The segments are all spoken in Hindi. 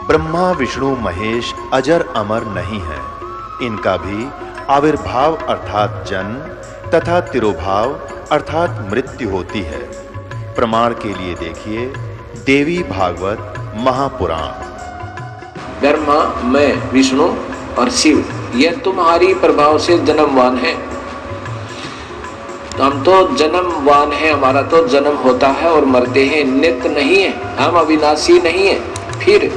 ब्रह्मा विष्णु महेश अजर अमर नहीं है। इनका भी आविर्भाव अर्थात जन्म तथा तिरोभाव अर्थात मृत्यु होती है। प्रमाण के लिए देखिए देवी भागवत महापुराण। ब्रह्मा, मैं, विष्णु और शिव यह तुम्हारी प्रभाव से जन्मवान है। तो हम तो जन्मवान है, हमारा तो जन्म होता है और मरते हैं, नित्य नहीं है, हम अविनाशी नहीं है। फिर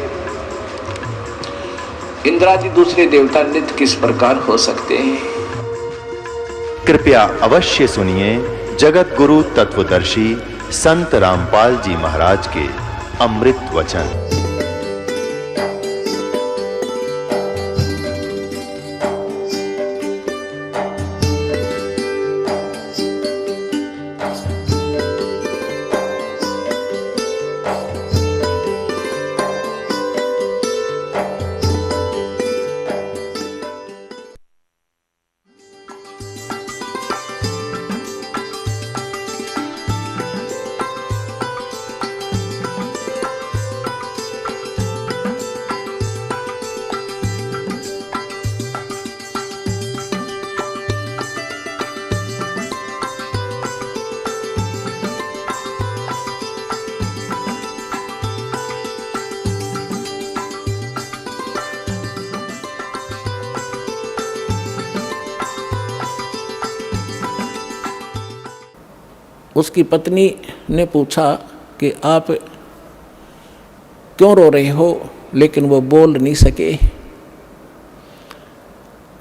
इंद्रादि दूसरे देवता नित्य किस प्रकार हो सकते हैं? कृपया अवश्य सुनिए जगत गुरु तत्वदर्शी संत रामपाल जी महाराज के अमृत वचन। उसकी पत्नी ने पूछा कि आप क्यों रो रहे हो, लेकिन वो बोल नहीं सके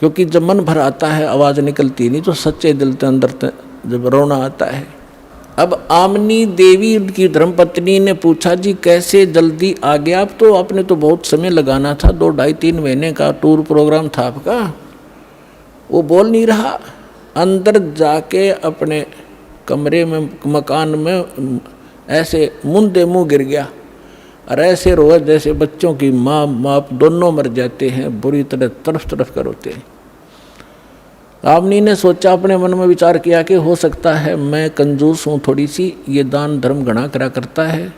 क्योंकि जब मन भर आता है आवाज़ निकलती नहीं, तो सच्चे दिल के अंदर जब रोना आता है। अब आमनी देवी उनकी धर्मपत्नी ने पूछा, जी कैसे जल्दी आ गया आप? तो आपने तो बहुत समय लगाना था, 2 ढाई 3 महीने का टूर प्रोग्राम था आपका। वो बोल नहीं रहा, अंदर जाके अपने कमरे में मकान में ऐसे मुंदे मुंह गिर गया और ऐसे रोए जैसे बच्चों की माँ बाप दोनों मर जाते हैं, बुरी तरह तरफ कर रोते हैं। आमनी ने सोचा, अपने मन में विचार किया कि हो सकता है मैं कंजूस हूँ थोड़ी सी, ये दान धर्म घना करा करता है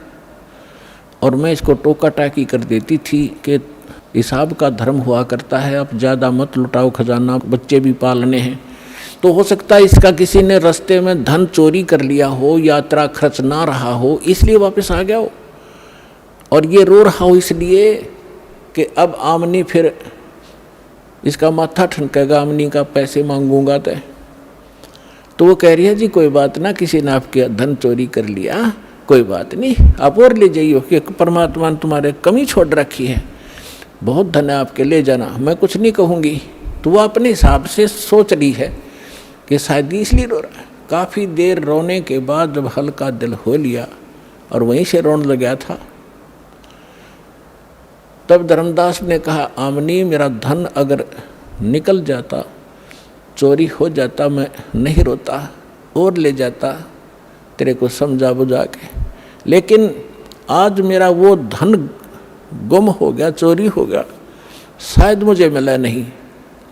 और मैं इसको टोका टाकी कर देती थी कि हिसाब का धर्म हुआ करता है, अब ज़्यादा मत लुटाओ खजाना, बच्चे भी पालने हैं। तो हो सकता है इसका किसी ने रास्ते में धन चोरी कर लिया हो, यात्रा खर्च ना रहा हो, इसलिए वापस आ गया हो और ये रो रहा हो इसलिए कि अब आमनी फिर इसका माथा ठनकेगा, आमनी का पैसे मांगूंगा तो वो कह रही है, जी कोई बात ना, किसी ने आपके धन चोरी कर लिया, कोई बात नहीं, आप और ले जाइए कि परमात्मा ने तुम्हारे कमी छोड़ रखी है, बहुत धन है आपके, ले जाना, मैं कुछ नहीं कहूँगी। तो वो अपने हिसाब से सोच रही है कि शायद इसलिए रो रहा है। काफ़ी देर रोने के बाद जब हल्का दिल हो लिया और वहीं से रोने लग गया था, तब धर्मदास ने कहा, आमनी मेरा धन अगर निकल जाता, चोरी हो जाता, मैं नहीं रोता और ले जाता तेरे को समझा बुझा के, लेकिन आज मेरा वो धन गुम हो गया, चोरी हो गया, शायद मुझे मिला नहीं,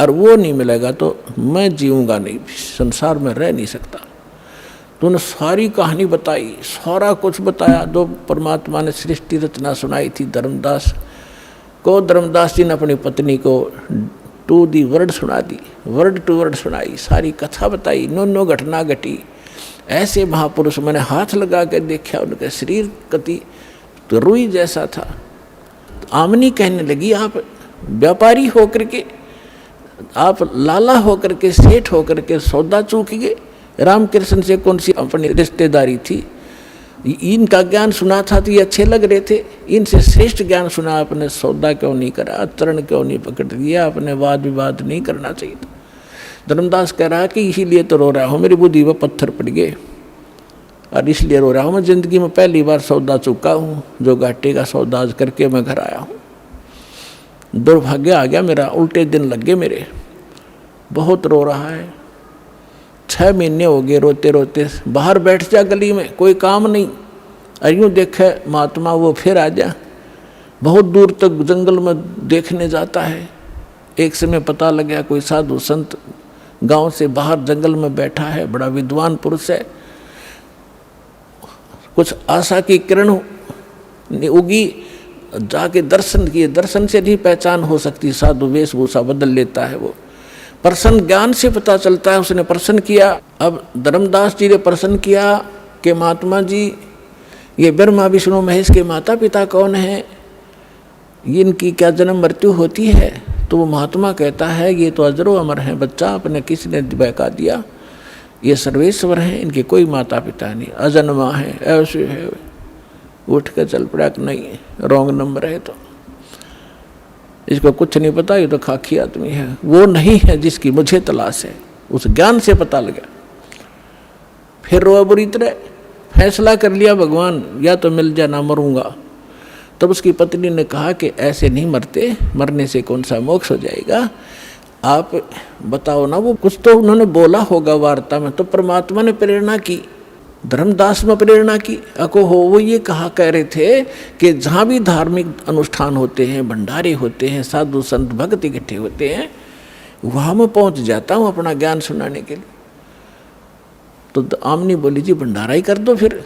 और वो नहीं मिलेगा तो मैं जीऊँगा नहीं, संसार में रह नहीं सकता। तो उन्होंने सारी कहानी बताई, सारा कुछ बताया जो परमात्मा ने सृष्टि रचना सुनाई थी धर्मदास को। धर्मदास जी ने अपनी पत्नी को टू दी वर्ड सुना दी, वर्ड टू वर्ड सुनाई, सारी कथा बताई, नो घटना घटी। ऐसे महापुरुष मैंने हाथ लगा कर देखा, उनके शरीर कति तो रुई जैसा था। तो आमनी कहने लगी, आप व्यापारी होकर के, आप लाला होकर के, सेठ होकर के सौदा चूक गए। रामकृष्ण से कौन सी अपनी रिश्तेदारी थी? इनका ज्ञान सुना था तो ये अच्छे लग रहे थे, इनसे श्रेष्ठ ज्ञान सुना, आपने सौदा क्यों नहीं करा, चरण क्यों नहीं पकड़ दिया, आपने वाद विवाद नहीं करना चाहिए था। धर्मदास कह रहा है कि इसीलिए तो रो रहा हूँ, मेरी बुद्धि पर पत्थर पड़ गए और इसलिए रो रहा हूँ। मैं जिंदगी में पहली बार सौदा चुका हूँ, जो घाटे का सौदा करके मैं घर आया हूँ। दुर्भाग्य आ गया मेरा, उल्टे दिन लग गए मेरे, बहुत रो रहा है, 6 महीने हो गए रोते रोते। बाहर बैठ जा गली में, कोई काम नहीं, और यूँ देखे महात्मा वो फिर आ जा, बहुत दूर तक जंगल में देखने जाता है। एक समय पता लग गया कोई साधु संत गांव से बाहर जंगल में बैठा है, बड़ा विद्वान पुरुष है। कुछ आशा की किरण उगी जाके दर्शन किए, दर्शन से नहीं पहचान हो सकती, साधु वेशभूषा बदल लेता है वो, प्रसन्न ज्ञान से पता चलता है उसने प्रसन्न किया। अब धर्मदास जी ने प्रसन्न किया कि महात्मा जी ये ब्रह्मा विष्णु महेश के माता पिता कौन हैं, इनकी क्या जन्म मृत्यु होती है? तो वो महात्मा कहता है ये तो अजरो अमर हैं बच्चा, अपने किसी ने बहका दिया, ये सर्वेश्वर हैं, इनके कोई माता पिता नहीं, अजन्मा है, ऐसे है। उठ कर चल पड़ा कि नहीं रॉन्ग नंबर है, तो इसको कुछ नहीं पता, ये तो खाकी आदमी है, वो नहीं है जिसकी मुझे तलाश है। उस ज्ञान से पता लगा। फिर रोआ बुरी तरह, फैसला कर लिया भगवान या तो मिल जा ना मरूंगा। तब उसकी पत्नी ने कहा कि ऐसे नहीं मरते, मरने से कौन सा मोक्ष हो जाएगा, आप बताओ ना। वो कुछ तो उन्होंने बोला होगा वार्ता में, तो परमात्मा ने प्रेरणा की, धर्मदास में प्रेरणा की। अको हो वो ये कहा कह रहे थे कि जहाँ भी धार्मिक अनुष्ठान होते हैं, भंडारे होते हैं, साधु संत भक्त इकट्ठे होते हैं, वहाँ मैं पहुँच जाता हूँ अपना ज्ञान सुनाने के लिए। तो आमनी बोली जी भंडारा ही कर दो फिर।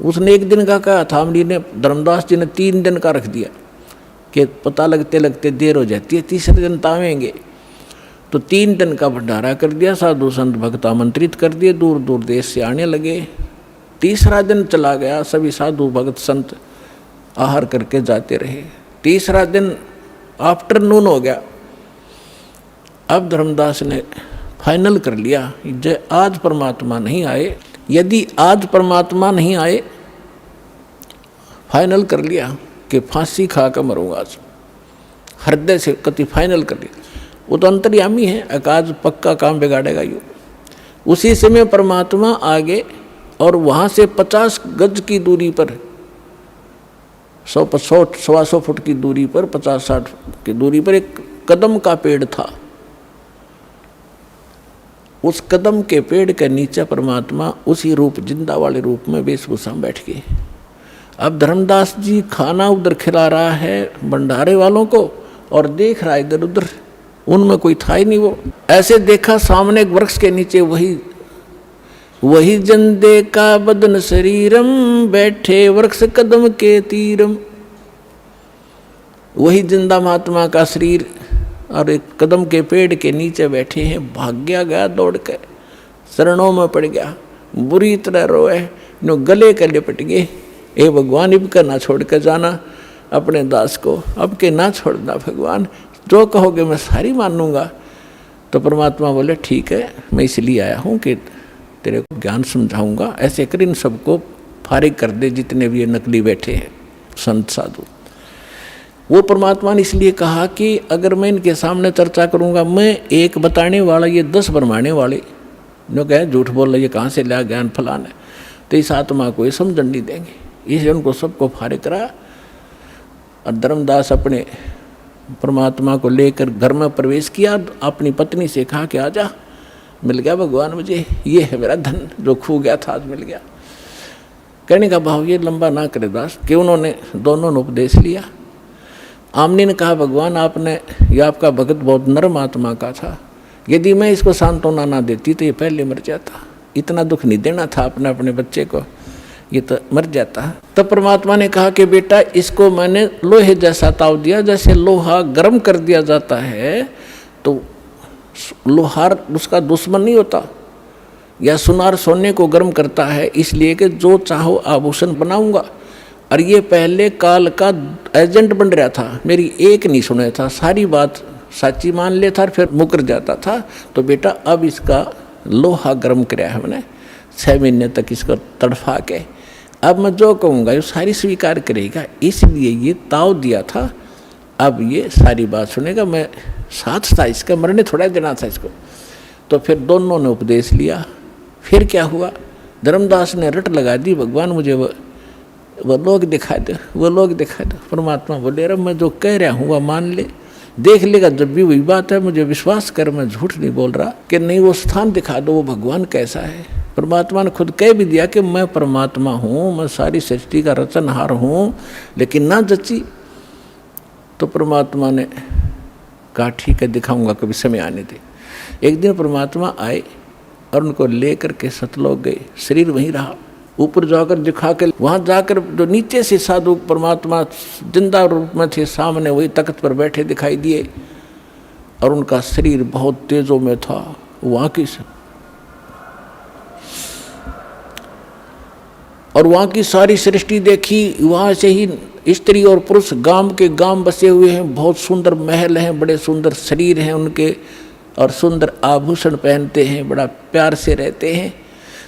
उसने एक दिन का कहा था, आमनी ने, धर्मदास जी ने 3 दिन का रख दिया कि पता लगते लगते देर हो जाती है, तीसरे दिन तावेंगे। तो 3 दिन का भंडारा कर दिया, साधु संत भक्त आमंत्रित कर दिए, दूर दूर देश से आने लगे। तीसरा दिन चला गया, सभी साधु भक्त संत आहार करके जाते रहे। तीसरा दिन आफ्टरनून हो गया। अब धर्मदास ने फाइनल कर लिया, आज परमात्मा नहीं आए, यदि आज परमात्मा नहीं आए, फाइनल कर लिया कि फांसी खा कर मरूंगा आज, हृदय से कति फाइनल कर लिया। वो तो अंतर्यामी है, अकाज पक्का काम बिगाड़ेगा यू। उसी समय परमात्मा आगे और वहाँ से 50 गज की दूरी पर, 100-125 फुट की दूरी पर, 50-60 की दूरी पर एक कदम का पेड़ था। उस कदम के पेड़ के नीचे परमात्मा उसी रूप, जिंदा वाले रूप में वेशभूषा में बैठ गए। अब धर्मदास जी खाना उधर खिला रहा है भंडारे वालों को और देख रहा है इधर उधर, उनमें कोई था ही नहीं। वो ऐसे देखा सामने एक वृक्ष के नीचे वही जन देखा बदन शरीरम, बैठे वृक्ष कदम के तीरम। वही जिंदा महात्मा का शरीर और एक कदम के पेड़ के नीचे बैठे हैं। भाग्या गया दौड़ के, शरणों में पड़ गया, बुरी तरह रोए, नो गले के लिपट गए। ए भगवान इब का ना छोड़ कर जाना अपने दास को, अब के ना छोड़ना भगवान, जो कहोगे मैं सारी मानूंगा। तो परमात्मा बोले ठीक है, मैं इसलिए आया हूँ कि तेरे को ज्ञान समझाऊंगा, ऐसे कर इन सबको फारिग कर दे जितने भी ये नकली बैठे हैं संत साधु। वो परमात्मा ने इसलिए कहा कि अगर मैं इनके सामने चर्चा करूंगा, मैं एक बताने वाला, ये 10 भरमाने वाले जो कहे झूठ बोल रहे, ये कहाँ से लिया ज्ञान फलाना, तो इस आत्मा को ये समझन नहीं देंगे। इसलिए उनको सबको फारिग करा। और धर्मदास अपने परमात्मा को लेकर घर में प्रवेश किया, अपनी पत्नी से कहा कि आजा, मिल गया भगवान मुझे, ये है मेरा धन जो खो गया था आज मिल गया। कहने का भाव ये लंबा ना करे दास, कि उन्होंने दोनों ने उपदेश लिया। आमनी ने कहा भगवान आपने, ये आपका भगत बहुत नरम आत्मा का था, यदि मैं इसको सांत्वना ना देती तो ये पहले मर जाता, इतना दुख नहीं देना था अपने बच्चे को, ये तो मर जाता। तब परमात्मा ने कहा कि बेटा इसको मैंने लोहे जैसा ताव दिया, जैसे लोहा गर्म कर दिया जाता है तो लोहार उसका दुश्मन नहीं होता, या सुनार सोने को गर्म करता है, इसलिए कि जो चाहो आभूषण बनाऊंगा। और ये पहले काल का एजेंट बन रहा था, मेरी एक नहीं सुना था, सारी बात सच्ची मान लेता और फिर मुकर जाता था। तो बेटा अब इसका लोहा गर्म कराया है मैंने, 6 महीने तक इसको तड़फा के, अब मैं जो कहूँगा ये सारी स्वीकार करेगा, इसलिए ये ताव दिया था। अब ये सारी बात सुनेगा, मैं साथ था इसका, मरने थोड़ा देना था इसको। तो फिर दोनों ने उपदेश लिया। फिर क्या हुआ, धर्मदास ने रट लगा दी, भगवान मुझे वो लोग दिखा दो, वो लोग दिखा दो। परमात्मा बोले अरे मैं जो कह रहा हूँ वह मान ले, देख लेगा जब भी वही बात है, मुझे विश्वास कर, मैं झूठ नहीं बोल रहा। कि नहीं वो स्थान दिखा दो, वो भगवान कैसा है। परमात्मा ने खुद कह भी दिया कि मैं परमात्मा हूँ, मैं सारी सृष्टि का रचनहार हूँ, लेकिन ना जची। तो परमात्मा ने कहा ठीक है दिखाऊंगा, कभी समय आने दे। एक दिन परमात्मा आए और उनको ले करके सतलोक गए, शरीर वहीं रहा। ऊपर जाकर दिखा के वहाँ जाकर जो नीचे से साधु परमात्मा जिंदा रूप में थे सामने वही तख्त पर बैठे दिखाई दिए और उनका शरीर बहुत तेजों में था। वहाँ की और वहाँ की सारी सृष्टि देखी। वहाँ से ही स्त्री और पुरुष गांव के गांव बसे हुए हैं, बहुत सुंदर महल हैं, बड़े सुंदर शरीर हैं उनके और सुंदर आभूषण पहनते हैं, बड़ा प्यार से रहते हैं।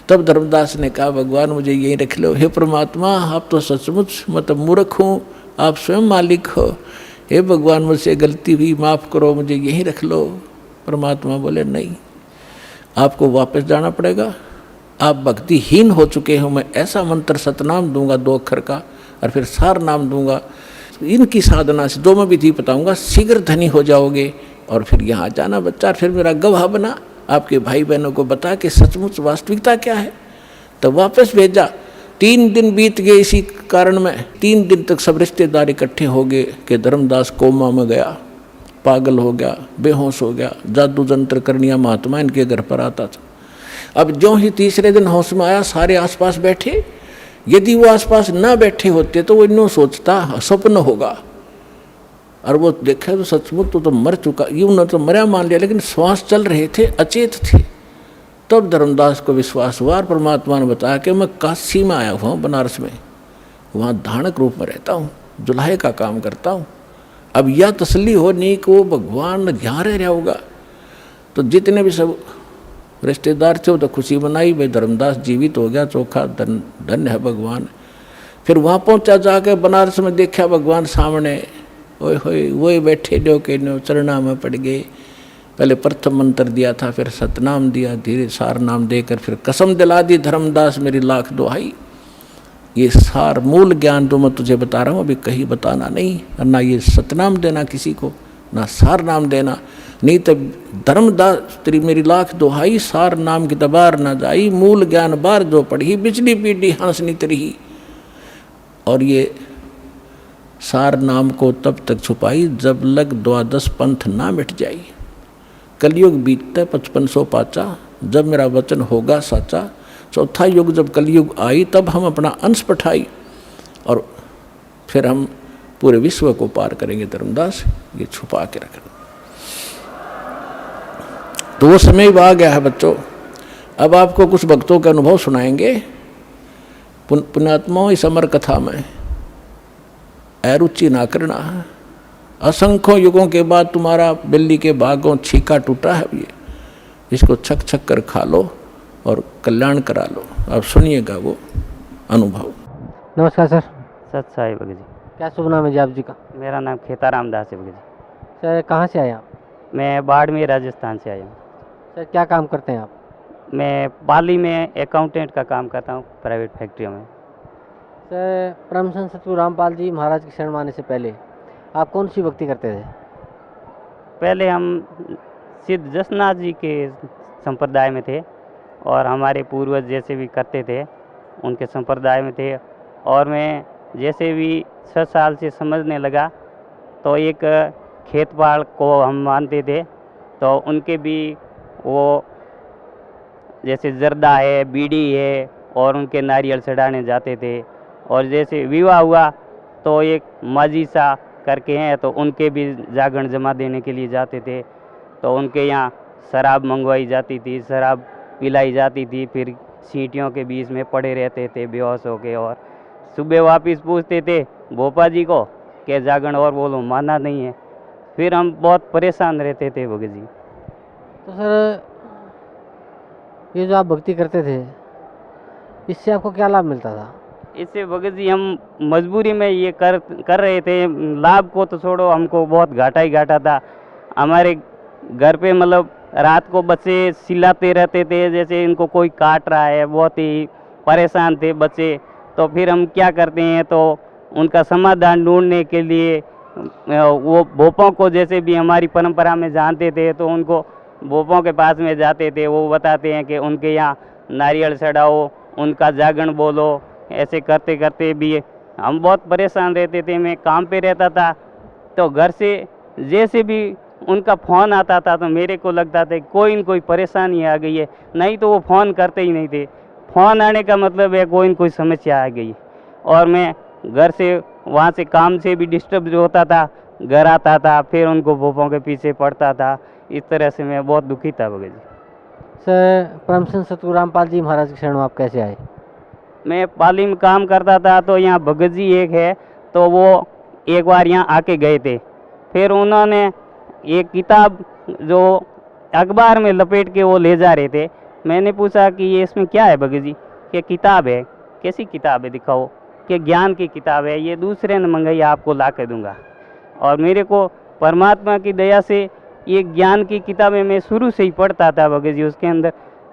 तब धर्मदास ने कहा भगवान मुझे यही रख लो। हे परमात्मा आप तो सचमुच मतलब मूर्ख हूँ, आप स्वयं मालिक हो। हे भगवान मुझसे गलती हुई, माफ़ करो, मुझे यहीं रख लो। परमात्मा बोले नहीं, आपको वापस जाना पड़ेगा, आप भक्तिहीन हो चुके हो। मैं ऐसा मंत्र सतनाम दूंगा 2 अक्षर का और फिर सार नाम दूंगा, इनकी साधना से 2 में विधि बताऊंगा, शीघ्र धनी हो जाओगे और फिर यहाँ जाना बच्चा। फिर मेरा गवाह बना, आपके भाई बहनों को बता कि सचमुच वास्तविकता क्या है। तो वापस भेजा। 3 दिन बीत गए इसी कारण में। 3 दिन तक सब रिश्तेदार इकट्ठे हो गए कि धर्मदास कोमा में गया, पागल हो गया, बेहोश हो गया, जादू जंत्र करनिया महात्मा इनके घर पर आता था। अब जो ही तीसरे दिन होश में आया, सारे आसपास बैठे। यदि वो आसपास ना बैठे होते तो वो इन्हों सोचता स्वप्न होगा, और वो देखा तो सचमुच तो मर चुका, यूं न तो मरा मान लिया, लेकिन श्वास चल रहे थे, अचेत थे। तब धर्मदास को विश्वास हुआ और परमात्मा ने बताया कि मैं काशी में आया हुआ हूँ, बनारस में, वहाँ धानक रूप में रहता हूँ, जुल्हे का काम करता हूँ। अब यह तसल्ली हो नहीं कि वो भगवान यहाँ रह रहा होगा। तो जितने भी सब रिश्तेदार थे वो तो खुशी मनाई, भाई धर्मदास जीवित हो गया, चोखा धन्य है भगवान। फिर वहाँ पहुँचा, जाकर बनारस में देखा भगवान सामने, ओए होए वही बैठे जो के चरणा में पड़ गए। पहले प्रथम मंत्र दिया था, फिर सतनाम दिया, धीरे सार नाम देकर फिर कसम दिला दी, धर्मदास मेरी लाख दुहाई, ये सार मूल ज्ञान जो मैं तुझे बता रहा हूँ अभी कहीं बताना नहीं, और ना ये सतनाम देना किसी को, ना सार नाम देना, नहीं तो धर्मदास तेरी मेरी लाख दुहाई, सार नाम की दबार न जाई, मूल ज्ञान बार जो पढ़ी, बिजली पीढ़ी हंसनी तरही। और ये सार नाम को तब तक छुपाई जब लग 12 पंथ ना मिट जाई। कलयुग बीतता 5500 पाचा, जब मेरा वचन होगा साचा। चौथा युग जब कलयुग आई तब हम अपना अंश पठाई और फिर हम पूरे विश्व को पार करेंगे। धर्मदास ये छुपा के रखना। तो वो समय भी आ गया है बच्चों। अब आपको कुछ भक्तों के अनुभव सुनाएंगे। पुण्यात्माओं इस अमर कथा में अरुचि ना करना है। असंख्यों युगों के बाद तुम्हारा बिल्ली के भागों छीका टूटा है, ये इसको छक छक कर खा लो और कल्याण करा लो। आप सुनिएगा वो अनुभव। नमस्कार सर। सत साई भगत जी। क्या शुभ नाम है जी आप जी का? मेरा नाम खेताराम दास है भगत जी। सर कहाँ से आए आप? मैं बाड़मेर राजस्थान से आया हूँ। सर क्या काम करते हैं आप? मैं पाली में अकाउंटेंट का काम करता हूँ, प्राइवेट फैक्ट्रियों में। सर परम संत सतगुरु रामपाल जी महाराज की शरण माने से पहले आप कौन सी भक्ति करते थे? पहले हम सिद्ध जसनाथ जी के संप्रदाय में थे और हमारे पूर्वज जैसे भी करते थे उनके संप्रदाय में थे। और मैं जैसे भी 6 साल से समझने लगा तो एक खेत बाड़ को हम मानते थे, तो उनके भी वो जैसे जर्दा है, बीड़ी है और उनके नारियल चढ़ाने जाते थे। और जैसे विवाह हुआ तो एक माजी सा करके हैं, तो उनके भी जागरण जमा देने के लिए जाते थे। तो उनके यहाँ शराब मंगवाई जाती थी, शराब पिलाई जाती थी, फिर सीटियों के बीच में पड़े रहते थे बेहोश होके। और सुबह वापस पूछते थे भोपा जी को कि जागरण और बोलो, माना नहीं है। फिर हम बहुत परेशान रहते थे भगत जी। तो सर ये जो आप भक्ति करते थे इससे आपको क्या लाभ मिलता था? इससे भगत जी हम मजबूरी में ये कर रहे थे। लाभ को तो छोड़ो, हमको बहुत घाटा ही घाटा था। हमारे घर पे मतलब रात को बच्चे चिल्लाते रहते थे, जैसे इनको कोई काट रहा है, बहुत ही परेशान थे बच्चे। तो फिर हम क्या करते हैं, तो उनका समाधान ढूंढने के लिए वो भोपों को जैसे भी हमारी परंपरा में जानते थे, तो उनको भोपों के पास में जाते थे। वो बताते हैं कि उनके यहाँ नारियल चढ़ाओ, उनका जागरण बोलो। ऐसे करते करते भी हम बहुत परेशान रहते थे। मैं काम पे रहता था तो घर से जैसे भी उनका फ़ोन आता था तो मेरे को लगता था कोई न कोई परेशानी आ गई है, नहीं तो वो फ़ोन करते ही नहीं थे। फ़ोन आने का मतलब है कोई न कोई समस्या आ गई। और मैं घर से वहाँ से काम से भी डिस्टर्ब जो होता था, घर आता था, फिर उनको भूपों के पीछे पड़ता था। इस तरह से मैं बहुत दुखी था भगत जी। सर परम संत सतगुरु रामपाल जी महाराज के शरण में आप कैसे आए? मैं पाली में काम करता था, तो यहाँ भगत जी एक है, तो वो एक बार यहाँ आके गए थे। फिर उन्होंने एक किताब जो अखबार में लपेट के वो ले जा रहे थे। मैंने पूछा कि ये इसमें क्या है भगत जी? कि किताब है। कैसी किताब है दिखाओ? कि ज्ञान की किताब है, ये दूसरे ने मंगाई, आपको ला के दूँगा। और मेरे को परमात्मा की दया से ये ज्ञान की किताबें मैं शुरू से ही पढ़ता था भगत जी। उसके अंदर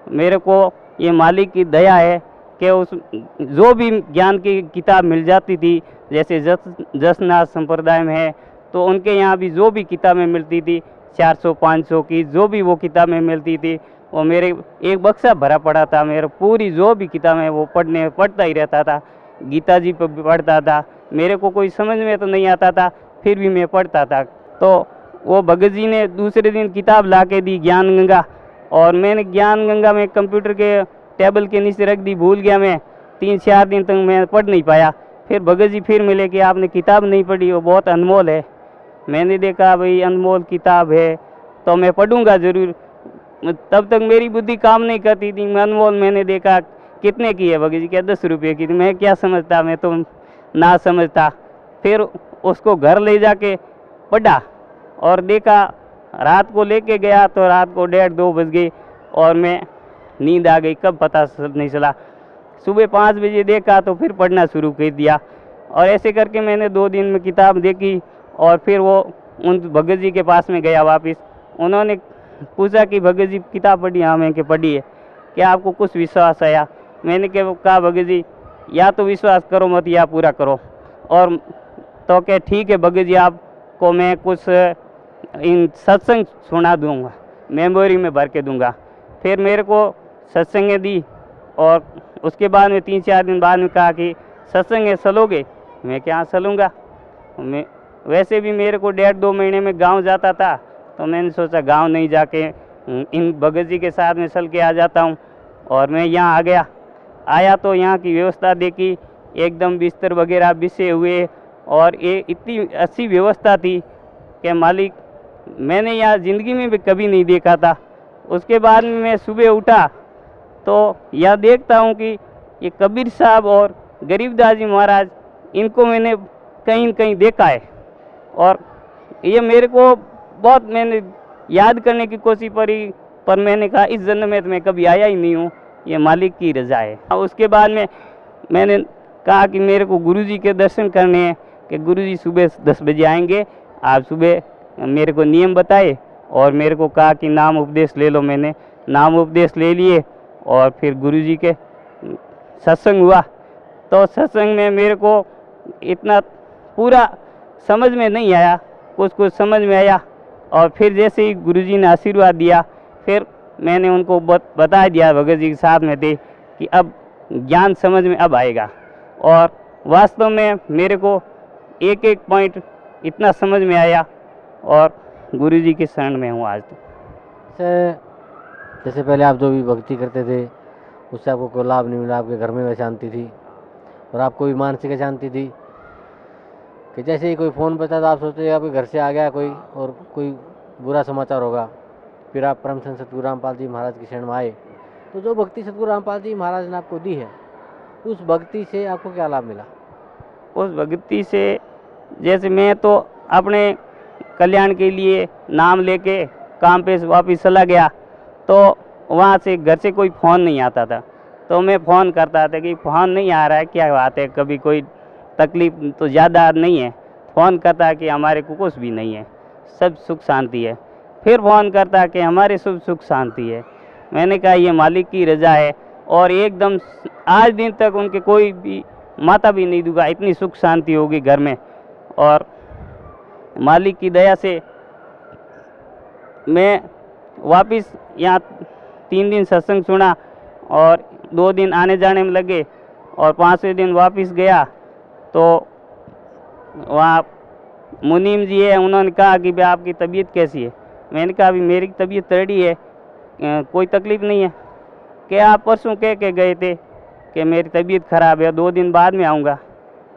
मेरे को ये मालिक की दया है कि उस जो भी ज्ञान की किताब मिल जाती थी, जैसे जसनाथ संप्रदाय में है, तो उनके यहाँ भी जो भी किताबें मिलती थी 400-500 की जो भी वो किताबें मिलती थी, वो मेरे एक बक्सा भरा पड़ा था। मेरा पूरी जो भी किताबें वो पढ़ता ही रहता था। गीता जी पर भी पढ़ता था। मेरे को कोई समझ में तो नहीं आता था, फिर भी मैं पढ़ता था। तो वो भगत जी ने दूसरे दिन किताब ला के दी, ज्ञान गंगा। और मैंने ज्ञान गंगा में कंप्यूटर के टेबल के नीचे रख दी, भूल गया मैं। 3-4 दिन तक मैं पढ़ नहीं पाया। फिर भगत जी फिर मिले कि आपने किताब नहीं पढ़ी, वो बहुत अनमोल है। मैंने देखा भाई अनमोल किताब है तो मैं पढ़ूंगा ज़रूर। तब तक मेरी बुद्धि काम नहीं करती थी। अनमोल मैंने देखा कितने की है भगत जी? क्या 10 रुपये की थी। मैं क्या समझता, मैं तो ना समझता। फिर उसको घर ले जाके पढ़ा और देखा, रात को लेके गया तो रात को 1:30-2 बज गई और मैं नींद आ गई, कब पता नहीं चला। सुबह 5 बजे देखा तो फिर पढ़ना शुरू कर दिया। और ऐसे करके मैंने 2 दिन में किताब देखी। और फिर वो उन भगत जी के पास में गया वापस। उन्होंने पूछा कि भगत जी किताब पढ़ी? हाँ मैं कि पढ़ी है। क्या आपको कुछ विश्वास आया? मैंने कहा भगत जी या तो विश्वास करो मत या पूरा करो। और तो क्या ठीक है भगत जी, आपको मैं कुछ इन सत्संग सुना दूंगा, मेमोरी में भर के दूंगा। फिर मेरे को सत्संगें दी और उसके बाद में 3-4 दिन बाद में कहा कि सत्संग चलोगे? मैं क्या चलूँगा। मैं वैसे भी मेरे को 1.5-2 महीने में गांव जाता था, तो मैंने सोचा गांव नहीं जाके इन भगत जी के साथ में चल के आ जाता हूं। और मैं यहाँ आ गया। आया तो यहाँ की व्यवस्था देखी, एकदम बिस्तर वगैरह बिछे हुए और ये इतनी अच्छी व्यवस्था थी कि मालिक मैंने यहाँ ज़िंदगी में भी कभी नहीं देखा था। उसके बाद में मैं सुबह उठा तो यह देखता हूँ कि ये कबीर साहब और गरीबदास जी महाराज, इनको मैंने कहीं न कहीं देखा है। और ये मेरे को बहुत मैंने याद करने की कोशिश करी, पर मैंने कहा इस जन्म में तो मैं कभी आया ही नहीं हूँ, ये मालिक की रज़ा है। उसके बाद में मैंने कहा कि मेरे को गुरुजी के दर्शन करने हैं, कि गुरुजी सुबह 10 बजे आएंगे। आप सुबह मेरे को नियम बताए और मेरे को कहा कि नाम उपदेश ले लो। मैंने नाम उपदेश ले लिए और फिर गुरुजी के सत्संग हुआ। तो सत्संग में मेरे को इतना पूरा समझ में नहीं आया, कुछ कुछ समझ में आया। और फिर जैसे ही गुरुजी ने आशीर्वाद दिया, फिर मैंने उनको बता दिया, भगत जी के साथ में थे, कि अब ज्ञान समझ में अब आएगा। और वास्तव में मेरे को एक एक पॉइंट इतना समझ में आया और गुरुजी के शरण में हूँ आज तो। सर जैसे पहले आप जो भी भक्ति करते थे उससे आपको कोई लाभ नहीं मिला, आपके घर में वह शांति थी और आपको भी मानसिक शांति थी कि जैसे ही कोई फ़ोन बता तो आप सोचते आपके घर से आ गया कोई और कोई बुरा समाचार होगा। फिर आप परम संत सतगुरु रामपाल जी महाराज की शरण में आए, तो जो भक्ति सतगुरु रामपाल जी महाराज ने आपको दी है, उस भक्ति से आपको क्या लाभ मिला? उस भक्ति से जैसे मैं तो अपने कल्याण के लिए नाम लेके काम पे वापस चला गया, तो वहाँ से घर से कोई फ़ोन नहीं आता था। तो मैं फ़ोन करता था कि फ़ोन नहीं आ रहा है, क्या बात है, कभी कोई तकलीफ़ तो ज़्यादा नहीं है। फ़ोन करता कि हमारे को कुछ भी नहीं है, सब सुख शांति है। फिर फ़ोन करता कि हमारे सब सुख शांति है। मैंने कहा ये मालिक की रज़ा है। और एकदम आज दिन तक उनके कोई भी माता भी नहीं दूंगा, इतनी सुख शांति होगी घर में। और मालिक की दया से मैं वापस यहाँ 3 दिन सत्संग सुना और 2 दिन आने जाने में लगे और 5वें दिन वापस गया तो वहाँ मुनीम जी है, उन्होंने कहा कि भाई आपकी तबीयत कैसी है। मैंने कहा अभी मेरी तबीयत रेडी है, कोई तकलीफ़ नहीं है। क्या आप परसों कह के गए थे कि मेरी तबीयत ख़राब है, 2 दिन बाद में आऊँगा।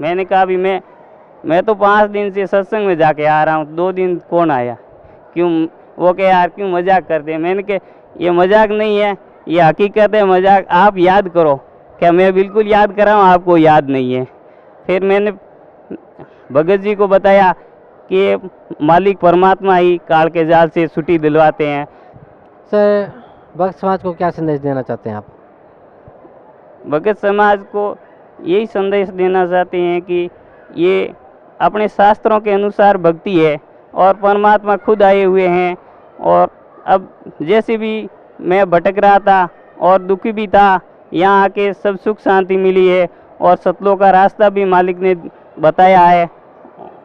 मैंने कहा अभी मैं तो 5 दिन से सत्संग में जाके आ रहा हूँ, 2 दिन कौन आया? क्यों? वो कहे यार क्यों मजाक करते हैं? मैंने कहा ये मजाक नहीं है, ये हकीकत है। मजाक आप याद करो। क्या मैं बिल्कुल याद कर रहा हूँ, आपको याद नहीं है? फिर मैंने भगत जी को बताया कि मालिक परमात्मा ही काल के जाल से छुट्टी दिलवाते हैं। सर, भक्त समाज को क्या संदेश देना चाहते हैं आप? भगत समाज को यही संदेश देना चाहते हैं कि ये अपने शास्त्रों के अनुसार भक्ति है और परमात्मा खुद आए हुए हैं। और अब जैसे भी मैं भटक रहा था और दुखी भी था, यहाँ आके सब सुख शांति मिली है और सतलोक का रास्ता भी मालिक ने बताया है।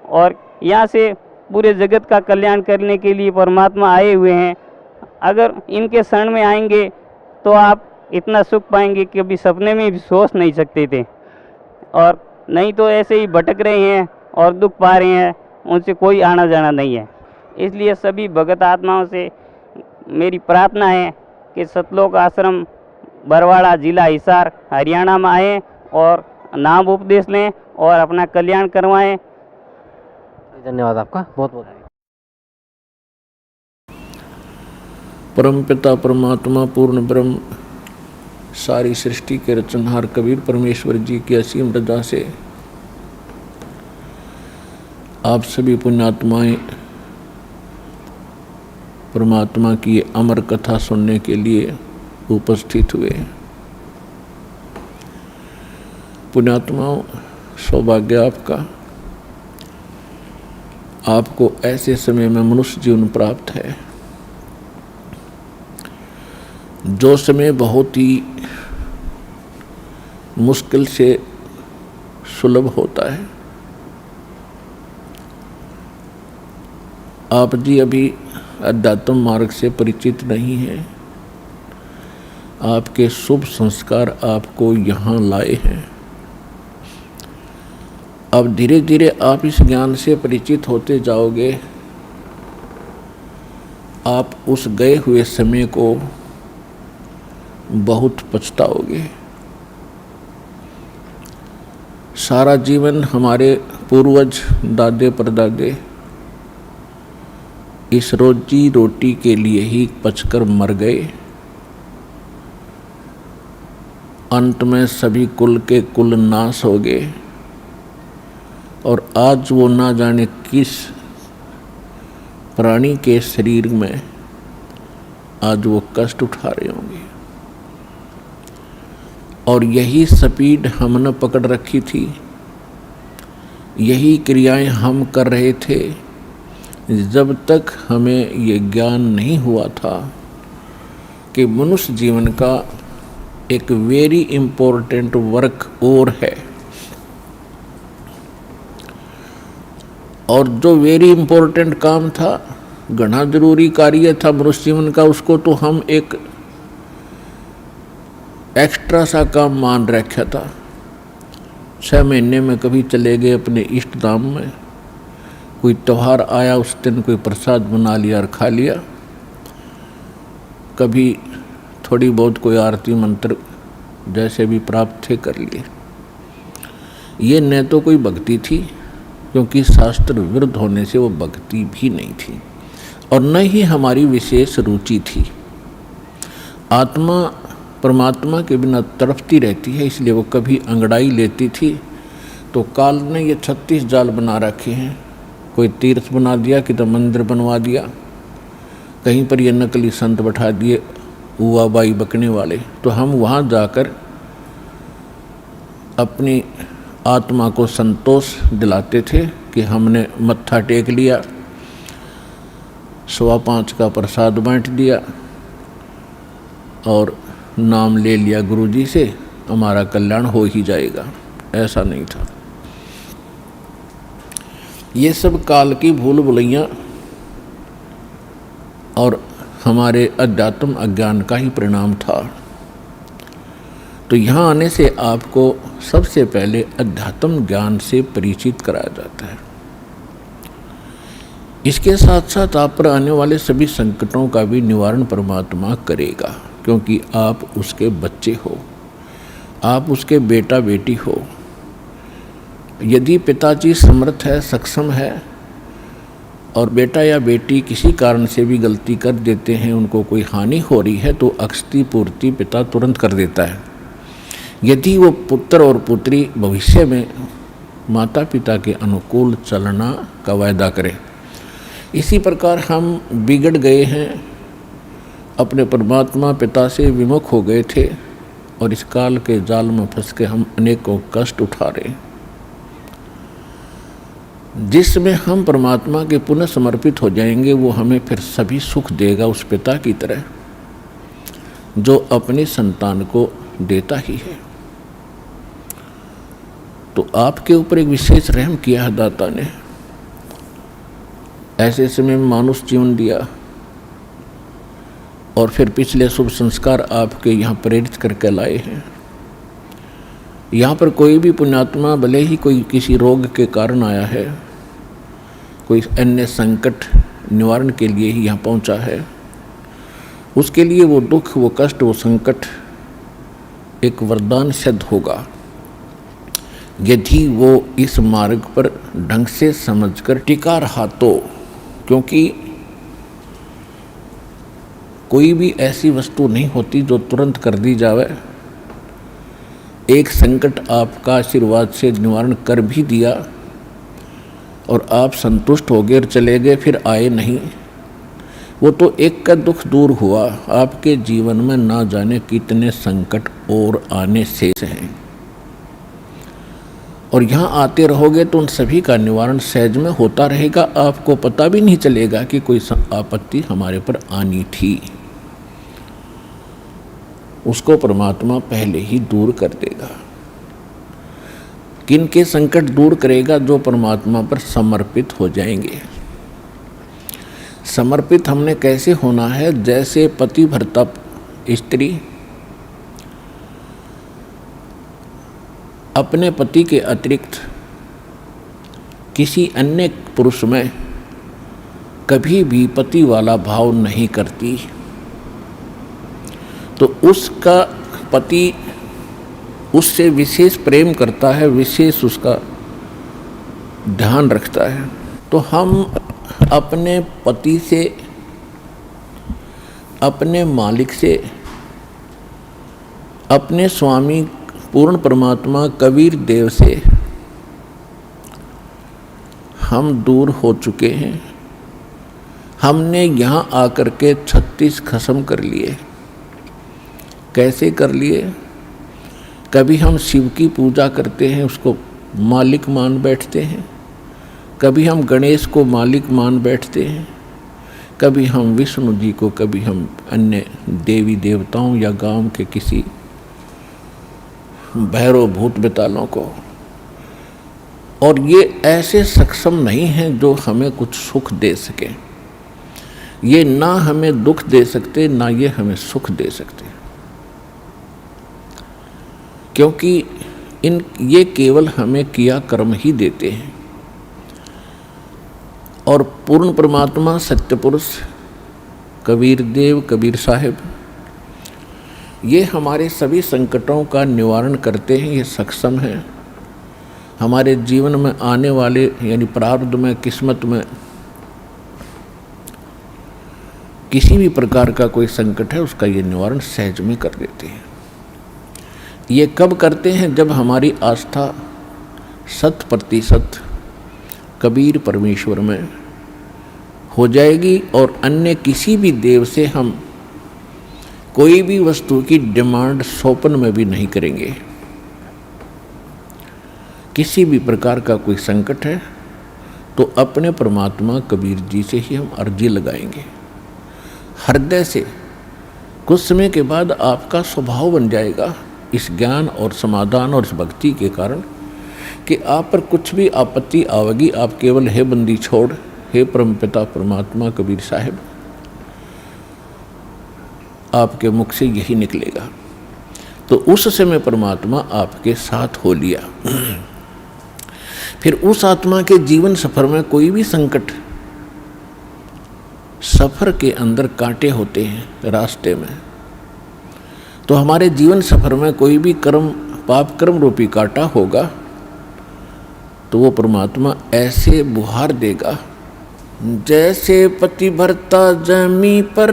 और यहाँ से पूरे जगत का कल्याण करने के लिए परमात्मा आए हुए हैं। अगर इनके शरण में आएंगे तो आप इतना सुख पाएंगे कि कभी सपने में भी सोच नहीं सकते थे। और नहीं तो ऐसे ही भटक रहे हैं और दुख पा रहे हैं, उनसे कोई आना जाना नहीं है। इसलिए सभी भगत आत्माओं से मेरी प्रार्थना है कि सतलोक आश्रम बरवाड़ा, जिला हिसार, हरियाणा में आएँ और नाम उपदेश लें और अपना कल्याण करवाएं। धन्यवाद आपका, बहुत बहुत। परमपिता परमात्मा पूर्ण ब्रह्म सारी सृष्टि के रचनहार कबीर परमेश्वर जी की असीम रजा से आप सभी पुण्यात्माएं परमात्मा की अमर कथा सुनने के लिए उपस्थित हुए। पुण्यात्माओं, सौभाग्य आपका, आपको ऐसे समय में मनुष्य जीवन प्राप्त है जो समय बहुत ही मुश्किल से सुलभ होता है। आप जी अभी अध्यात्म मार्ग से परिचित नहीं हैं। आपके शुभ संस्कार आपको यहाँ लाए हैं। अब धीरे धीरे आप इस ज्ञान से परिचित होते जाओगे। आप उस गए हुए समय को बहुत पछताओगे। सारा जीवन हमारे पूर्वज दादे परदादे इस रोजी रोटी के लिए ही पचकर मर गए। अंत में सभी कुल के कुल नाश हो गए और आज वो ना जाने किस प्राणी के शरीर में आज वो कष्ट उठा रहे होंगे। और यही स्पीड हमने पकड़ रखी थी, यही क्रियाएं हम कर रहे थे जब तक हमें ये ज्ञान नहीं हुआ था कि मनुष्य जीवन का एक वेरी इम्पोर्टेंट वर्क और है। और जो वेरी इम्पोर्टेंट काम था, घना जरूरी कार्य था मनुष्य जीवन का, उसको तो हम एक एक्स्ट्रा सा काम मान रखा था। 6 महीने में कभी चले गए अपने इष्ट धाम में, कोई त्यौहार आया उस दिन कोई प्रसाद बना लिया और खा लिया, कभी थोड़ी बहुत कोई आरती मंत्र जैसे भी प्राप्त थे कर लिए। ये न तो कोई भक्ति थी, क्योंकि शास्त्र विरुद्ध होने से वो भक्ति भी नहीं थी, और न ही हमारी विशेष रुचि थी। आत्मा परमात्मा के बिना तड़पती रहती है, इसलिए वो कभी अंगड़ाई लेती थी तो काल ने ये 36 जाल बना रखे हैं। कोई तीर्थ बना दिया, किधर मंदिर बनवा दिया, कहीं पर ये नकली संत बैठा दिए हुआ बाई बकने वाले, तो हम वहाँ जाकर अपनी आत्मा को संतोष दिलाते थे कि हमने मत्था टेक लिया, 5:15 का प्रसाद बांट दिया और नाम ले लिया गुरुजी से, हमारा कल्याण हो ही जाएगा। ऐसा नहीं था। ये सब काल की भूल भुलैयाँ और हमारे अध्यात्म अज्ञान का ही परिणाम था। तो यहाँ आने से आपको सबसे पहले अध्यात्म ज्ञान से परिचित कराया जाता है। इसके साथ साथ आप पर आने वाले सभी संकटों का भी निवारण परमात्मा करेगा, क्योंकि आप उसके बच्चे हो। आप उसके बेटा बेटी हो। यदि पिताजी समर्थ है, सक्षम है, और बेटा या बेटी किसी कारण से भी गलती कर देते हैं, उनको कोई हानि हो रही है, तो अक्षति पूर्ति पिता तुरंत कर देता है। यदि वो पुत्र और पुत्री भविष्य में माता पिता के अनुकूल चलना का वायदा करें। इसी प्रकार हम बिगड़ गए हैं, अपने परमात्मा पिता से विमुख हो गए थे, और इस काल के जाल में फंस के हम अनेकों कष्ट उठा रहे हैं। जिसमें हम परमात्मा के पुनः समर्पित हो जाएंगे, वो हमें फिर सभी सुख देगा, उस पिता की तरह जो अपनी संतान को देता ही है। तो आपके ऊपर एक विशेष रहम किया है दाता ने, ऐसे समय में मानुष जीवन दिया, और फिर पिछले शुभ संस्कार आपके यहाँ प्रेरित करके लाए हैं। यहाँ पर कोई भी पुण्यात्मा भले ही कोई किसी रोग के कारण आया है, कोई अन्य संकट निवारण के लिए ही यहाँ पहुँचा है, उसके लिए वो दुख, वो कष्ट, वो संकट एक वरदान सिद्ध होगा, यदि वो इस मार्ग पर ढंग से समझकर टिका रहा तो। क्योंकि कोई भी ऐसी वस्तु नहीं होती जो तुरंत कर दी जावे। एक संकट आपका आशीर्वाद से निवारण कर भी दिया और आप संतुष्ट हो गए और चले गए, फिर आए नहीं, वो तो एक का दुख दूर हुआ। आपके जीवन में ना जाने कितने संकट और आने शेष हैं, और यहाँ आते रहोगे तो उन सभी का निवारण सहज में होता रहेगा। आपको पता भी नहीं चलेगा कि कोई आपत्ति हमारे पर आनी थी, उसको परमात्मा पहले ही दूर कर देगा। किन के संकट दूर करेगा? जो परमात्मा पर समर्पित हो जाएंगे। समर्पित हमने कैसे होना है? जैसे पति भरता स्त्री अपने पति के अतिरिक्त किसी अन्य पुरुष में कभी भी पति वाला भाव नहीं करती, तो उसका पति उससे विशेष प्रेम करता है, विशेष उसका ध्यान रखता है। तो हम अपने पति से, अपने मालिक से, अपने स्वामी पूर्ण परमात्मा कबीर देव से हम दूर हो चुके हैं। हमने यहाँ आकर के 36 खसम कर लिए। कैसे कर लिए? कभी हम शिव की पूजा करते हैं, उसको मालिक मान बैठते हैं, कभी हम गणेश को मालिक मान बैठते हैं, कभी हम विष्णु जी को, कभी हम अन्य देवी देवताओं या गांव के किसी भैरव भूत बेतालों को। और ये ऐसे सक्षम नहीं हैं जो हमें कुछ सुख दे सके। ये ना हमें दुख दे सकते, ना ये हमें सुख दे सकते, क्योंकि ये केवल हमें किया कर्म ही देते हैं। और पूर्ण परमात्मा सत्य पुरुष कबीर देव, कबीर साहिब, ये हमारे सभी संकटों का निवारण करते हैं। ये सक्षम हैं। हमारे जीवन में आने वाले यानी प्रारब्ध में, किस्मत में किसी भी प्रकार का कोई संकट है, उसका ये निवारण सहज में कर देते हैं। ये कब करते हैं? जब हमारी आस्था 100% कबीर परमेश्वर में हो जाएगी और अन्य किसी भी देव से हम कोई भी वस्तु की डिमांड स्वप्न में भी नहीं करेंगे। किसी भी प्रकार का कोई संकट है तो अपने परमात्मा कबीर जी से ही हम अर्जी लगाएंगे हृदय से। कुछ समय के बाद आपका स्वभाव बन जाएगा इस ज्ञान और समाधान और इस भक्ति के कारण कि आप पर कुछ भी आपत्ति आवेगी, आप केवल हे बंदी छोड़, हे परमपिता परमात्मा कबीर साहिब, आपके मुख से यही निकलेगा। तो उस समय परमात्मा आपके साथ हो लिया। फिर उस आत्मा के जीवन सफर में कोई भी संकट, सफर के अंदर कांटे होते हैं रास्ते में, तो हमारे जीवन सफर में कोई भी कर्म पाप कर्म रूपी कांटा होगा तो वो परमात्मा ऐसे बुहार देगा जैसे पति भरता जमी पर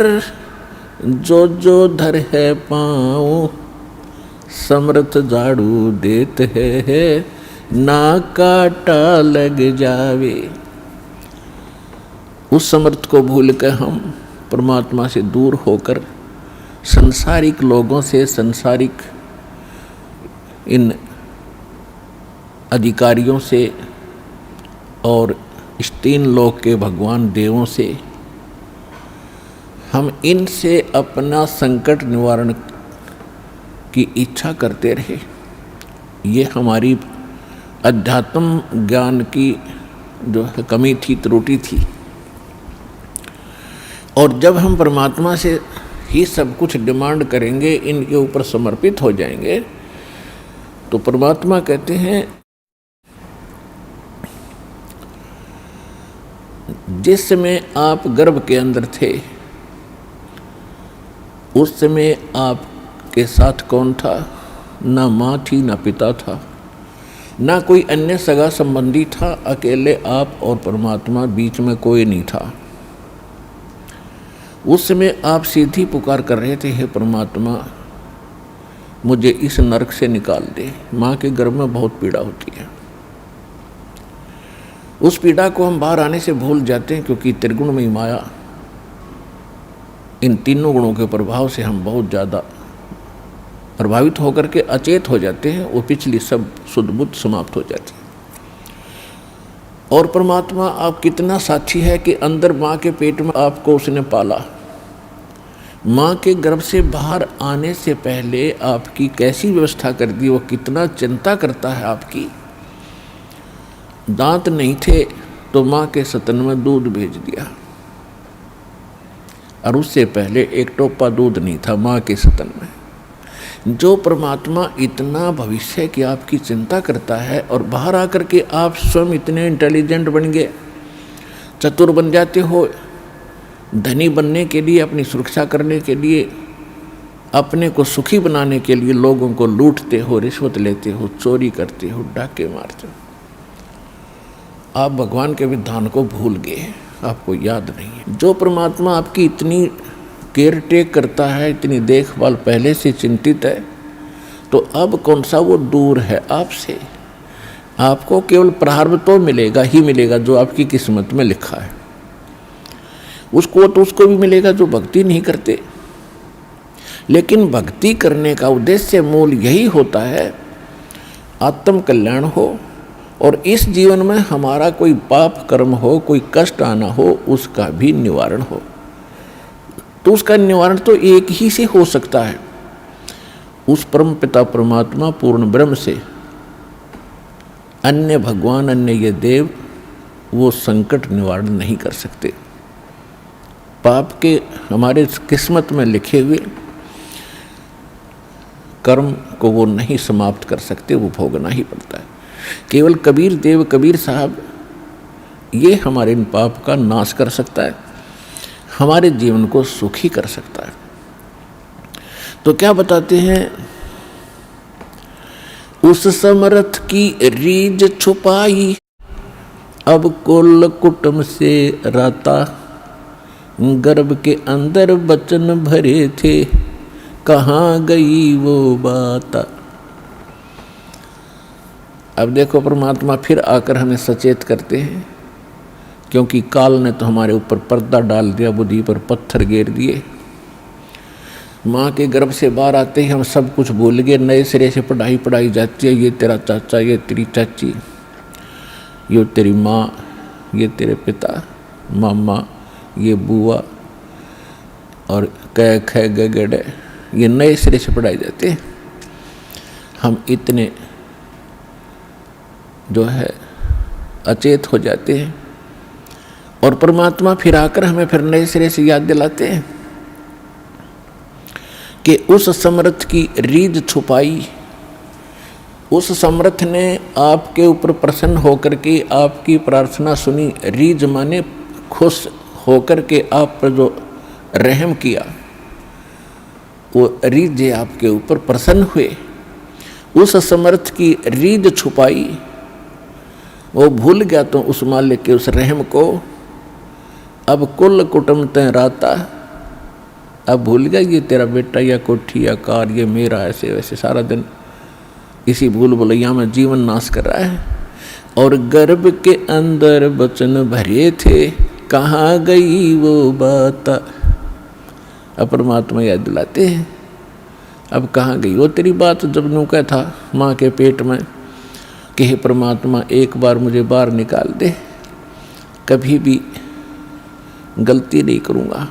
जो जो धर है पाँव, समर्थ झाड़ू देते है ना काटा लग जावे। उस समर्थ को भूल कर हम परमात्मा से दूर होकर संसारिक लोगों से, संसारिक इन अधिकारियों से और इस तीन लोक के भगवान देवों से हम इनसे अपना संकट निवारण की इच्छा करते रहे। ये हमारी अध्यात्म ज्ञान की जो है कमी थी, त्रुटि थी। और जब हम परमात्मा से ही सब कुछ डिमांड करेंगे, इनके ऊपर समर्पित हो जाएंगे, तो परमात्मा कहते हैं जिस समय आप गर्भ के अंदर थे उस समय आपके साथ कौन था? ना माँ थी, ना पिता था, ना कोई अन्य सगा संबंधी था। अकेले आप और परमात्मा, बीच में कोई नहीं था। उस समय आप सीधी पुकार कर रहे थे, हे परमात्मा मुझे इस नरक से निकाल दे। माँ के गर्भ में बहुत पीड़ा होती है। उस पीड़ा को हम बाहर आने से भूल जाते हैं, क्योंकि त्रिगुणमयी माया, इन तीनों गुणों के प्रभाव से हम बहुत ज़्यादा प्रभावित होकर के अचेत हो जाते हैं। वो पिछली सब शुद्ध बुद्ध समाप्त हो जाती है। और परमात्मा आप कितना साक्षी है कि अंदर माँ के पेट में आपको उसने पाला। माँ के गर्भ से बाहर आने से पहले आपकी कैसी व्यवस्था कर दी, वो कितना चिंता करता है आपकी। दांत नहीं थे तो माँ के स्तन में दूध भेज दिया, और उससे पहले एक टोपा दूध नहीं था माँ के स्तन में। जो परमात्मा इतना भविष्य की आपकी चिंता करता है, और बाहर आकर के आप स्वयं इतने इंटेलिजेंट बन गए, चतुर बन जाते हो, धनी बनने के लिए, अपनी सुरक्षा करने के लिए, अपने को सुखी बनाने के लिए लोगों को लूटते हो, रिश्वत लेते हो, चोरी करते हो, डाके मारते हो। आप भगवान के विधान को भूल गए, आपको याद नहीं है। जो परमात्मा आपकी इतनी केयर टेक करता है, इतनी देखभाल पहले से चिंतित है, तो अब कौन सा वो दूर है आपसे। आपको केवल प्रारब्ध तो मिलेगा ही मिलेगा जो आपकी किस्मत में लिखा है। उसको तो उसको भी मिलेगा जो भक्ति नहीं करते। लेकिन भक्ति करने का उद्देश्य मूल यही होता है आत्म कल्याण हो, और इस जीवन में हमारा कोई पाप कर्म हो, कोई कष्ट आना हो, उसका भी निवारण हो। तो उसका निवारण तो एक ही से हो सकता है, उस परम पिता परमात्मा पूर्ण ब्रह्म से। अन्य भगवान, अन्य ये देव वो संकट निवारण नहीं कर सकते। पाप के हमारे किस्मत में लिखे हुए कर्म को वो नहीं समाप्त कर सकते, वो भोगना ही पड़ता है। केवल कबीर देव, कबीर साहब, ये हमारे इन पाप का नाश कर सकता है, हमारे जीवन को सुखी कर सकता है। तो क्या बताते हैं, उस समर्थ की रीझ छुपाई, अब कुल कुटुंब से राता, गर्भ के अंदर बचन भरे थे, कहाँ गई वो बात। अब देखो परमात्मा फिर आकर हमें सचेत करते हैं, क्योंकि काल ने तो हमारे ऊपर पर्दा डाल दिया, बुद्धि पर पत्थर गेर दिए। माँ के गर्भ से बाहर आते ही हम सब कुछ भूल गए, नए सिरे से पढ़ाई जाती है। ये तेरा चाचा, ये तेरी चाची, ये तेरी माँ, ये तेरे पिता, मामा, ये बुआ, और कै ख गड़े, ये नए सिरे से पढ़ाई जाते हैं। हम इतने जो है अचेत हो जाते हैं, और परमात्मा फिर आकर हमें फिर नए सिरे से याद दिलाते हैं कि उस समर्थ की रीझ छुपाई। उस समर्थ ने आपके ऊपर प्रसन्न होकर के आपकी प्रार्थना सुनी। रीझ माने खुश होकर के आप पर जो रहम किया, वो रीझ आपके ऊपर प्रसन्न हुए, उस समर्थ की रीझ छुपाई, वो भूल गया तो उस मालिक के उस रहम को। अब कुल कुटुंब तय राता, अब भूल गया ये तेरा बेटा या कोठी या कार ये मेरा, ऐसे वैसे सारा दिन इसी भूल भुलैया में जीवन नाश कर रहा है। और गर्भ के अंदर वचन भरे थे, कहाँ गई वो बात। अब परमात्मा याद दिलाते हैं, अब कहाँ गई वो तेरी बात। जब यूँ कहा था माँ के पेट में कि हे परमात्मा एक बार मुझे बाहर निकाल दे, कभी भी गलती नहीं करूँगा,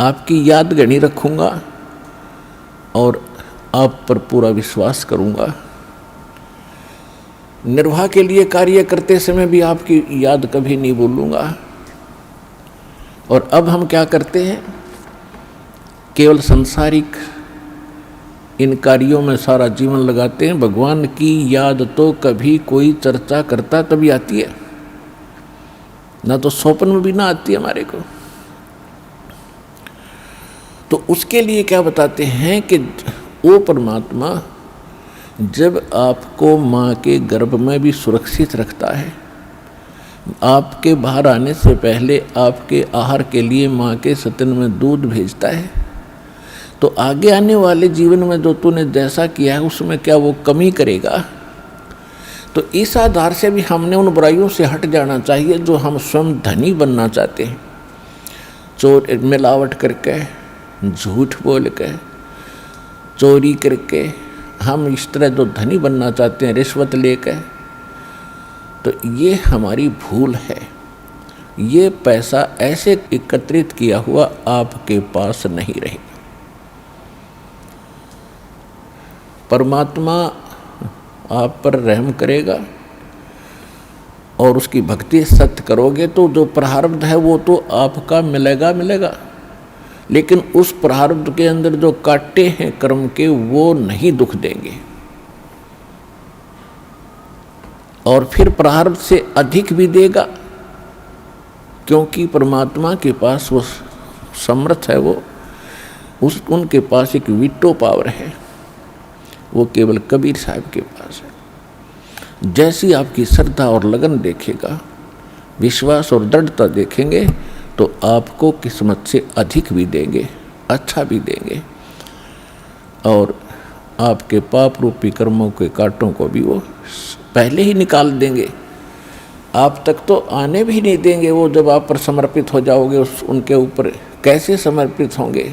आपकी याद गणी रखूँगा और आप पर पूरा विश्वास करूँगा। निर्वाह के लिए कार्य करते समय भी आपकी याद कभी नहीं भूलूँगा। और अब हम क्या करते हैं, केवल संसारिक इन कार्यों में सारा जीवन लगाते हैं। भगवान की याद तो कभी कोई चर्चा करता तभी आती है, ना तो स्वप्न में भी ना आती है हमारे को। तो उसके लिए क्या बताते हैं कि वो परमात्मा जब आपको माँ के गर्भ में भी सुरक्षित रखता है, आपके बाहर आने से पहले आपके आहार के लिए माँ के स्तन में दूध भेजता है, तो आगे आने वाले जीवन में जो तूने जैसा किया है उसमें क्या वो कमी करेगा। तो इस आधार से भी हमने उन बुराइयों से हट जाना चाहिए जो हम स्वयं धनी बनना चाहते हैं। चोर मिलावट करके, झूठ बोल के, चोरी करके हम इस तरह जो धनी बनना चाहते हैं, रिश्वत लेके, तो ये हमारी भूल है। ये पैसा ऐसे एकत्रित किया हुआ आपके पास नहीं रहेगा। परमात्मा आप पर रहम करेगा और उसकी भक्ति सत्य करोगे तो जो प्रारब्ध है वो तो आपका मिलेगा, लेकिन उस प्रारब्ध के अंदर जो कांटे हैं कर्म के वो नहीं दुख देंगे। और फिर प्रारब्ध से अधिक भी देगा, क्योंकि परमात्मा के पास वो समर्थ है, वो उनके पास एक वीटो पावर है, वो केवल कबीर साहब के पास है। जैसी आपकी श्रद्धा और लगन देखेगा, विश्वास और दृढ़ता देखेंगे, तो आपको किस्मत से अधिक भी देंगे, अच्छा भी देंगे, और आपके पाप रूपी कर्मों के कांटों को भी वो पहले ही निकाल देंगे। आप तक तो आने भी नहीं देंगे। वो जब आप पर समर्पित हो जाओगे उनके ऊपर कैसे समर्पित होंगे,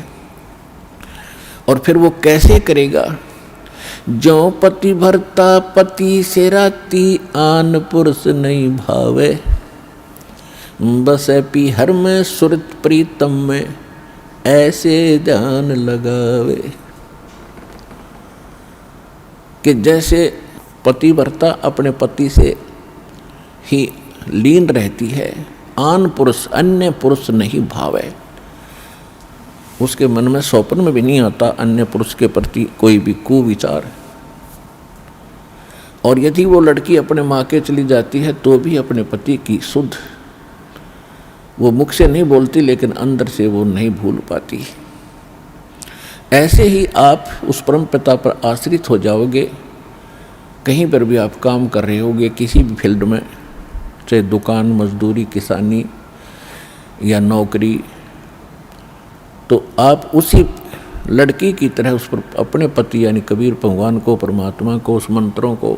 और फिर वो कैसे करेगा। जो पति भरता पति से राती, आन पुरुष नहीं भावे, बस पी हर में सुरत प्रीतम में, ऐसे जान लगावे। कि जैसे पतिव्रता अपने पति से ही लीन रहती है, आन पुरुष अन्य पुरुष नहीं भावे, उसके मन में स्वप्न में भी नहीं आता अन्य पुरुष के प्रति कोई भी कुविचार। और यदि वो लड़की अपने माँ के चली जाती है तो भी अपने पति की शुद्ध, वो मुख से नहीं बोलती लेकिन अंदर से वो नहीं भूल पाती। ऐसे ही आप उस परम पिता पर आश्रित हो जाओगे। कहीं पर भी आप काम कर रहे होगे, किसी भी फील्ड में, चाहे दुकान, मजदूरी, किसानी या नौकरी, तो आप उसी लड़की की तरह उस पर अपने पति यानी कबीर भगवान को, परमात्मा को, उस मंत्रों को,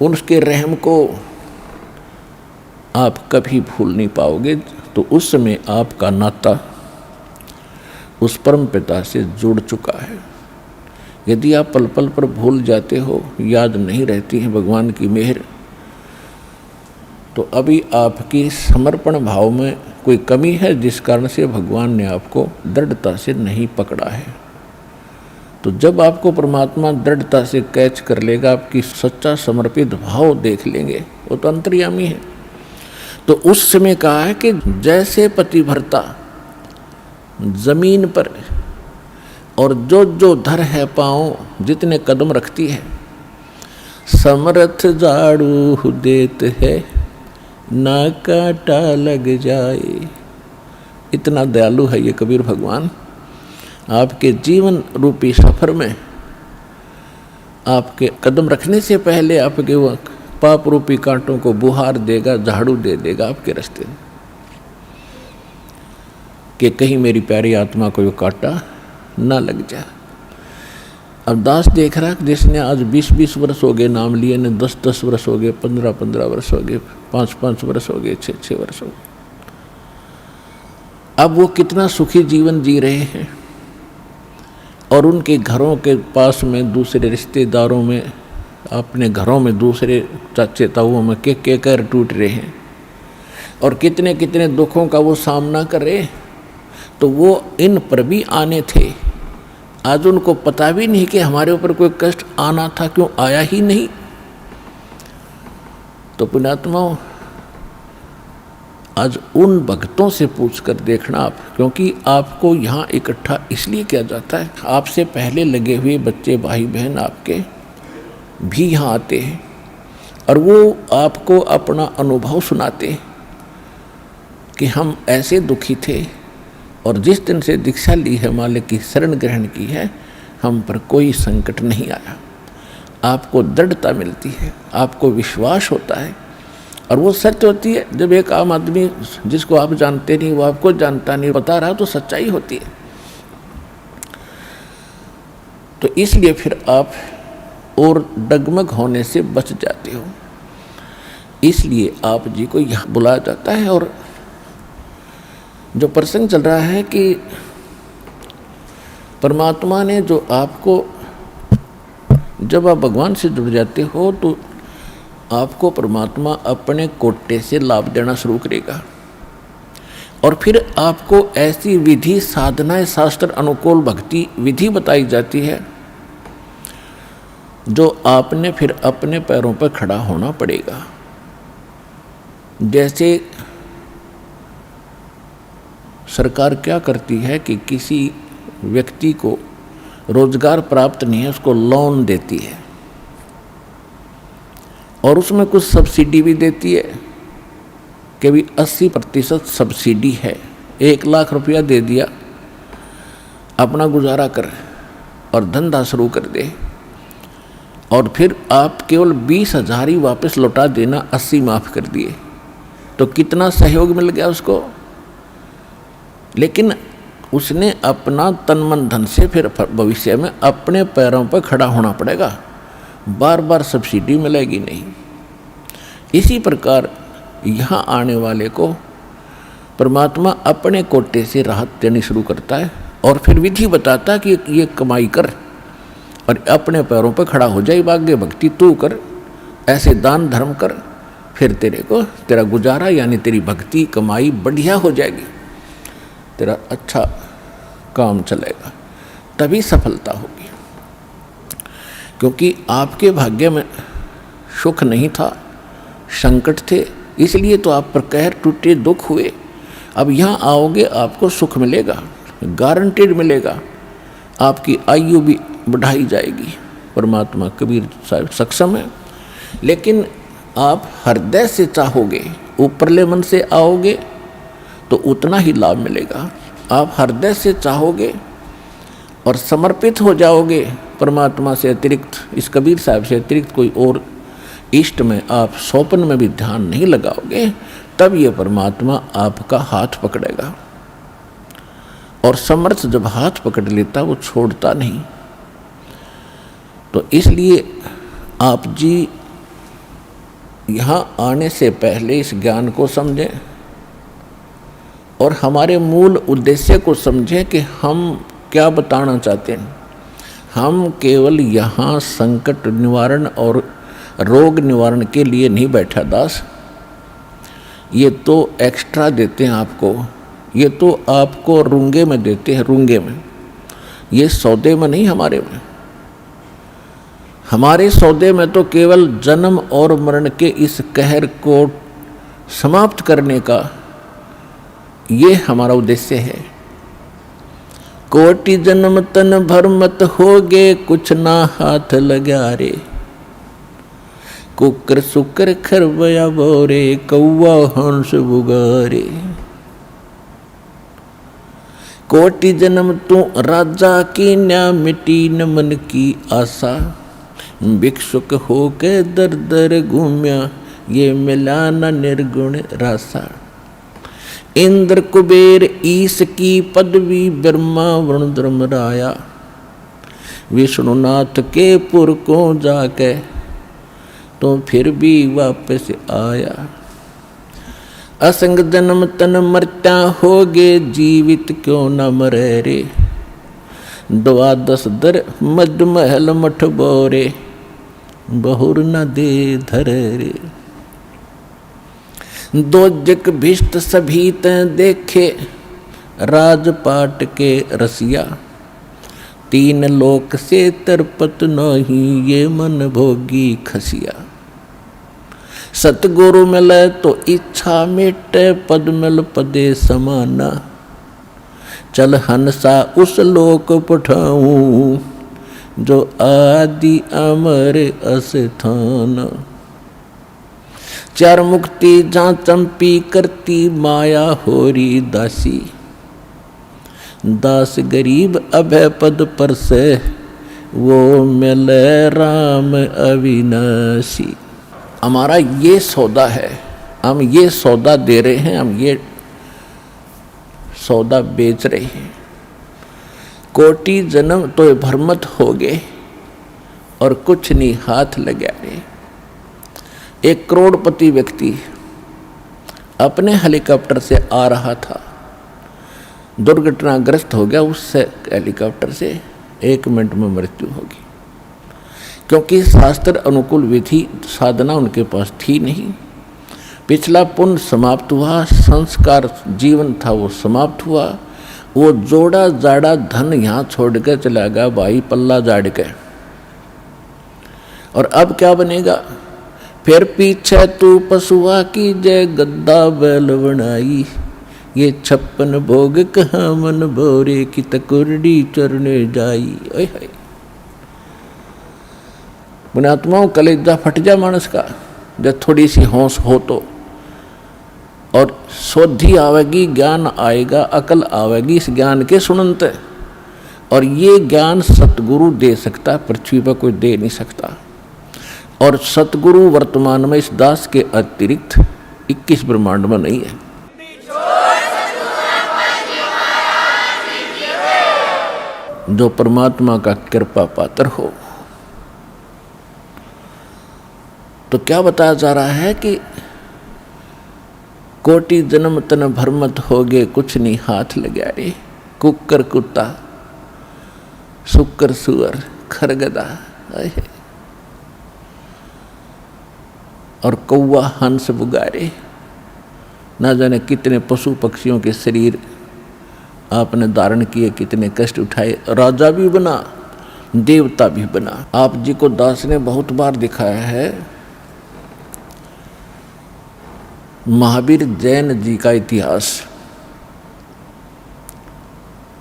उसके रहम को आप कभी भूल नहीं पाओगे। तो उस समय आपका नाता उस परम पिता से जुड़ चुका है। यदि आप पल पल पर भूल जाते हो, याद नहीं रहती है भगवान की मेहर, तो अभी आपकी समर्पण भाव में कोई कमी है, जिस कारण से भगवान ने आपको दृढ़ता से नहीं पकड़ा है। तो जब आपको परमात्मा दृढ़ता से कैच कर लेगा, आपकी सच्चा समर्पित भाव देख लेंगे, वो तो अंतर्यामी है। तो उस समय कहा है कि जैसे पतिव्रता जमीन पर और जो जो धर है पाँव, जितने कदम रखती है, समर्थ झाड़ू देत है, ना कांटा लग जाए। इतना दयालु है ये कबीर भगवान। आपके जीवन रूपी सफर में आपके कदम रखने से पहले आपके वो पाप रूपी कांटों को बुहार देगा, झाड़ू दे देगा आपके रास्ते में, कि कहीं मेरी प्यारी आत्मा को वो कांटा ना लग जाए। अब दास देख रहा है जिसने आज 20-20 वर्ष हो गए नाम लिए, ने 10-10 वर्ष हो गए, 15-15 वर्ष हो गए, 5-5 वर्ष हो गए, 6-6 वर्ष हो गए, अब वो कितना सुखी जीवन जी रहे हैं, और उनके घरों के पास में दूसरे रिश्तेदारों में, अपने घरों में दूसरे चाचे ताऊओं में के कर टूट रहे हैं, और कितने कितने दुखों का वो सामना कर रहे। तो वो इन पर भी आने थे, आज उनको पता भी नहीं कि हमारे ऊपर कोई कष्ट आना था, क्यों आया ही नहीं। तो पुण्यात्माओं, आज उन भक्तों से पूछकर देखना आप, क्योंकि आपको यहाँ इकट्ठा इसलिए किया जाता है, आपसे पहले लगे हुए बच्चे भाई बहन आपके भी यहाँ आते हैं, और वो आपको अपना अनुभव सुनाते हैं कि हम ऐसे दुखी थे, और जिस दिन से दीक्षा ली है, मालिक की शरण ग्रहण की है, हम पर कोई संकट नहीं आया। आपको दृढ़ता मिलती है, आपको विश्वास होता है, और वो सत्य होती है। जब एक आम आदमी जिसको आप जानते नहीं, वो आपको जानता नहीं, बता रहा, तो सच्चाई होती है। तो इसलिए फिर आप और डगमग होने से बच जाते हो। इसलिए आप जी को यहाँ बुलाया जाता है। और जो प्रसंग चल रहा है कि परमात्मा ने जो आपको, जब आप भगवान से जुड़ जाते हो तो आपको परमात्मा अपने कोटे से लाभ देना शुरू करेगा, और फिर आपको ऐसी विधि साधनाएं, शास्त्र अनुकूल भक्ति विधि बताई जाती है जो आपने फिर अपने पैरों पर खड़ा होना पड़ेगा। जैसे सरकार क्या करती है कि किसी व्यक्ति को रोजगार प्राप्त नहीं है, उसको लोन देती है, और उसमें कुछ सब्सिडी भी देती है कि भी 80% सब्सिडी है, 1 लाख रुपया दे दिया, अपना गुजारा कर और धंधा शुरू कर दे, और फिर आप केवल 20,000 ही वापस लौटा देना, 80 माफ़ कर दिए। तो कितना सहयोग मिल गया उसको। लेकिन उसने अपना तन मन धन से फिर भविष्य में अपने पैरों पर खड़ा होना पड़ेगा, बार बार सब्सिडी मिलेगी नहीं। इसी प्रकार यहाँ आने वाले को परमात्मा अपने कोटे से राहत देनी शुरू करता है, और फिर विधि बताता कि ये कमाई कर और अपने पैरों पर खड़ा हो जाए, भाग्य भक्ति तू कर, ऐसे दान धर्म कर, फिर तेरा गुजारा यानी तेरी भक्ति कमाई बढ़िया हो जाएगी, तेरा अच्छा काम चलेगा, तभी सफलता होगी। क्योंकि आपके भाग्य में सुख नहीं था, संकट थे, इसलिए तो आप पर कहर टूटे, दुख हुए। अब यहाँ आओगे आपको सुख मिलेगा, गारंटेड मिलेगा, आपकी आयु भी बढ़ाई जाएगी। परमात्मा कबीर साहब सक्षम है। लेकिन आप हृदय से चाहोगे, ऊपरले मन से आओगे तो उतना ही लाभ मिलेगा। आप हृदय से चाहोगे और समर्पित हो जाओगे परमात्मा से अतिरिक्त, इस कबीर साहब से अतिरिक्त कोई और इष्ट में आप स्वप्न में भी ध्यान नहीं लगाओगे, तब ये परमात्मा आपका हाथ पकड़ेगा। और समर्थ जब हाथ पकड़ लेता वो छोड़ता नहीं। तो इसलिए आप जी यहाँ आने से पहले इस ज्ञान को समझें और हमारे मूल उद्देश्य को समझें कि हम क्या बताना चाहते हैं। हम केवल यहाँ संकट निवारण और रोग निवारण के लिए नहीं बैठा दास, ये तो एक्स्ट्रा देते हैं आपको, ये तो आपको रूंगे में देते हैं, रूंगे में, ये सौदे में नहीं हमारे में। हमारे सौदे में तो केवल जन्म और मरण के इस कहर को समाप्त करने का ये हमारा उद्देश्य है। कोटि जन्म तन भर मत होगे, कुछ ना हाथ लगा रे, कुकर सुकर खरबया बोरे, कौवा हंस बुगारे। कोटि जन्म तू राजा की न्या, मिटी न मन की आशा, भिक्षुक होके दर दर घूम्या, ये मिला न निर्गुण रासा। इंद्र कुबेर ईश की पदवी, ब्रह्मा वरुण धर्मराया, विष्णुनाथ के पुर को जाके तो फिर भी वापस आया। असंग जन्म तन मरता होगे, जीवित क्यों न मरे रे। 12 दर मद महल मठ बोरे, बहुर न दे धरे रे। दोजक भिष्ट सभी तैं देखे, राजपाट के रसिया। 3 लोक से तरपत नहीं, ये मन भोगी खसिया। सतगुरु मिले तो इच्छा मिटे, पद मिल पदे समाना। चल हंसा उस लोक पठाऊं, जो आदि अमर अस्थान। 4 मुक्ति जहाँ चंपी करती, माया होरी दासी। दास गरीब अभय पद पर से, वो मिले राम अविनाशी। हमारा ये सौदा है, हम ये सौदा दे रहे हैं, हम ये सौदा बेच रहे हैं। कोटि जन्म तो भ्रमत हो गए, और कुछ नहीं हाथ लगा रहे। एक करोड़पति व्यक्ति अपने हेलीकॉप्टर से आ रहा था, दुर्घटनाग्रस्त हो गया। उससे हेलीकॉप्टर से 1 मिनट में मृत्यु होगी, क्योंकि शास्त्र अनुकूल विधि साधना उनके पास थी नहीं। पिछला पुण्य समाप्त हुआ, संस्कार जीवन था वो समाप्त हुआ। वो जोड़ा जाड़ा धन यहाँ छोड़ के चला गया भाई, पल्ला जाड़ के। और अब क्या बनेगा? फिर पीछे तू पशुआ की जय, गद्दा बैल बनाई। ये 56 भोग कहाँ मन भोरे, की तकुरडी चरने जाई। ओए हाय, पुण्यात्माओं कलेजा फट जा मानस का, जब थोड़ी सी होश हो तो। और शोधि आवेगी, ज्ञान आएगा, अकल आवेगी इस ज्ञान के सुनते। और ये ज्ञान सतगुरु दे सकता, पृथ्वी पर कोई दे नहीं सकता। और सतगुरु वर्तमान में इस दास के अतिरिक्त 21 ब्रह्मांड में नहीं है। जो परमात्मा का कृपा पात्र हो। तो क्या बताया जा रहा है कि कोटि जन्म तन भ्रमत हो गए, कुछ नहीं हाथ लगा रे। कुकर कुत्ता, सुकर सुअर, खरगदा, और कौवा हंस बुगारे, ना जाने कितने पशु पक्षियों के शरीर आपने धारण किए, कितने कष्ट उठाए। राजा भी बना, देवता भी बना। आप जी को दास ने बहुत बार दिखाया है। महावीर जैन जी का इतिहास,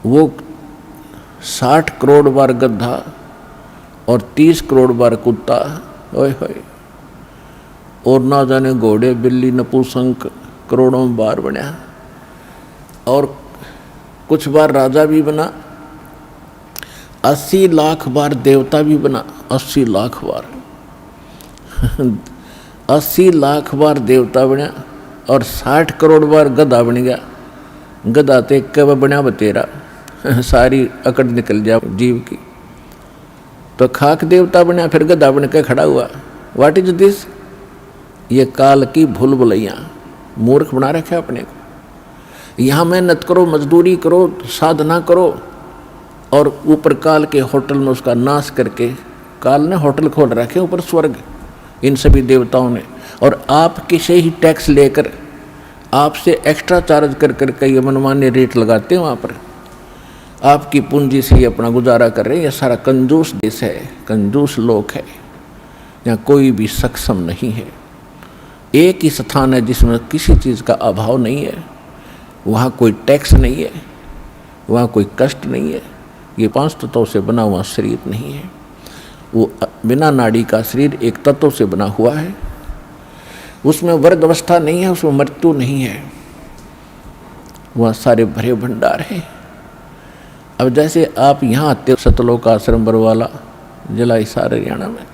वो 60 करोड़ बार गधा और 30 करोड़ बार कुत्ता, ओए होए, और ना जाने घोड़े बिल्ली नपुंसक करोड़ों बार बना। और कुछ बार राजा भी बना, 80 लाख बार देवता भी बना। 80 लाख बार 80 लाख बार देवता बना, और 60 करोड़ बार गधा बन गया। गधा तो एक कब बना बतेरा, सारी अकड़ निकल जा जीव की। तो खाक देवता बना, फिर गधा बन के खड़ा हुआ। What is this? ये काल की भूल भुलैया, मूर्ख बना रखे अपने को। यहाँ मेहनत करो, मजदूरी करो, साधना करो, और ऊपर काल के होटल में उसका नाश करके, काल ने होटल खोल रखे ऊपर स्वर्ग इन सभी देवताओं ने। और आप किसे ही टैक्स लेकर, आपसे एक्स्ट्रा चार्ज कर करके ये मनमान्य रेट लगाते हैं। वहाँ पर आपकी पूंजी से ही अपना गुजारा कर रहे हैं। यह सारा कंजूस देश है, कंजूस लोक है। यहाँ कोई भी सक्षम नहीं है। एक ही स्थान है जिसमें किसी चीज़ का अभाव नहीं है। वहाँ कोई टैक्स नहीं है, वहाँ कोई कष्ट नहीं है। ये 5 तत्वों से बना हुआ शरीर नहीं है। वो बिना नाड़ी का शरीर एक तत्व से बना हुआ है। उसमें वर्ग अवस्था नहीं है, उसमें मृत्यु नहीं है। वहाँ सारे भरे भंडार हैं। अब जैसे आप यहाँ आते हो, सतलोक आश्रम बरवाला, जिला हिसार हरियाणा में,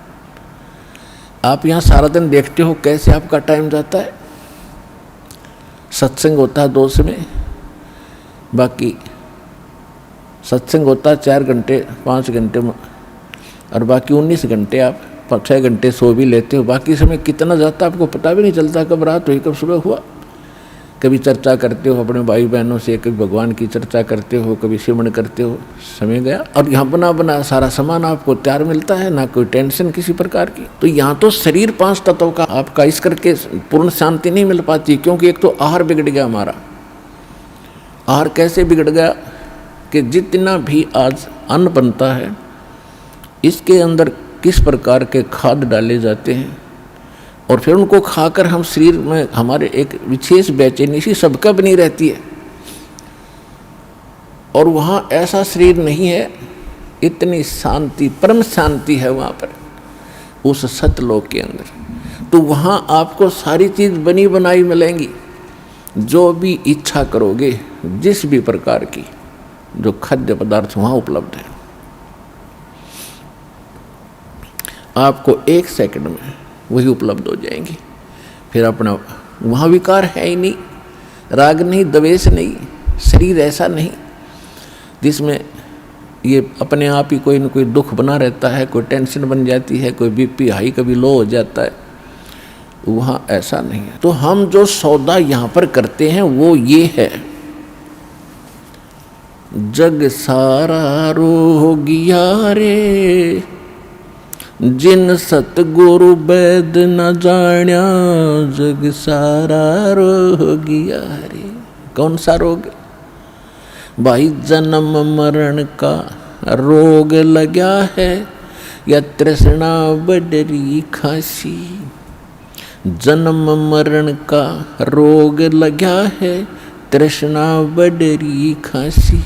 आप यहाँ सारा दिन देखते हो कैसे आपका टाइम जाता है। सत्संग होता है 2 समय, बाकी सत्संग होता है 4 घंटे 5 घंटे और बाकी 19 घंटे आप 6 घंटे सो भी लेते हो। बाकी समय कितना जाता है आपको पता भी नहीं चलता, कब रात हुई कब सुबह हुआ। कभी चर्चा करते हो अपने भाई बहनों से, कभी भगवान की चर्चा करते हो, कभी सिमरन करते हो, समय गया। और यहाँ बना सारा सामान आपको तैयार मिलता है, ना कोई टेंशन किसी प्रकार की। तो यहाँ तो शरीर 5 तत्वों का आपका इस करके पूर्ण शांति नहीं मिल पाती, क्योंकि एक तो आहार बिगड़ गया हमारा। आहार कैसे बिगड़ गया कि जितना भी आज अन्न बनता है इसके अंदर किस प्रकार के खाद डाले जाते हैं और फिर उनको खाकर हम शरीर में हमारे एक विशेष बेचैनी सी सबका बनी रहती है। और वहाँ ऐसा शरीर नहीं है, इतनी शांति परम शांति है वहाँ पर उस सतलोक के अंदर। तो वहाँ आपको सारी चीज़ बनी बनाई मिलेंगी, जो भी इच्छा करोगे जिस भी प्रकार की जो खाद्य पदार्थ वहाँ उपलब्ध है, आपको 1 सेकंड में वही उपलब्ध हो जाएंगी। फिर अपना वहाँ विकार है ही नहीं, राग नहीं, द्वेष नहीं, शरीर ऐसा नहीं जिसमें ये अपने आप ही कोई न कोई दुख बना रहता है, कोई टेंशन बन जाती है, कोई बीपी हाई कभी लो हो जाता है। वहाँ ऐसा नहीं है। तो हम जो सौदा यहाँ पर करते हैं वो ये है, जग सारा रोगिया रे जिन सतगुरु वैद न जाण्या, जग सारा रोगिया रे। कौन सा रोग? भाई जन्म मरण का रोग लगा है या तृष्णा बडरी खासी। जन्म मरण का रोग लगा है, तृष्णा बडरी खासी।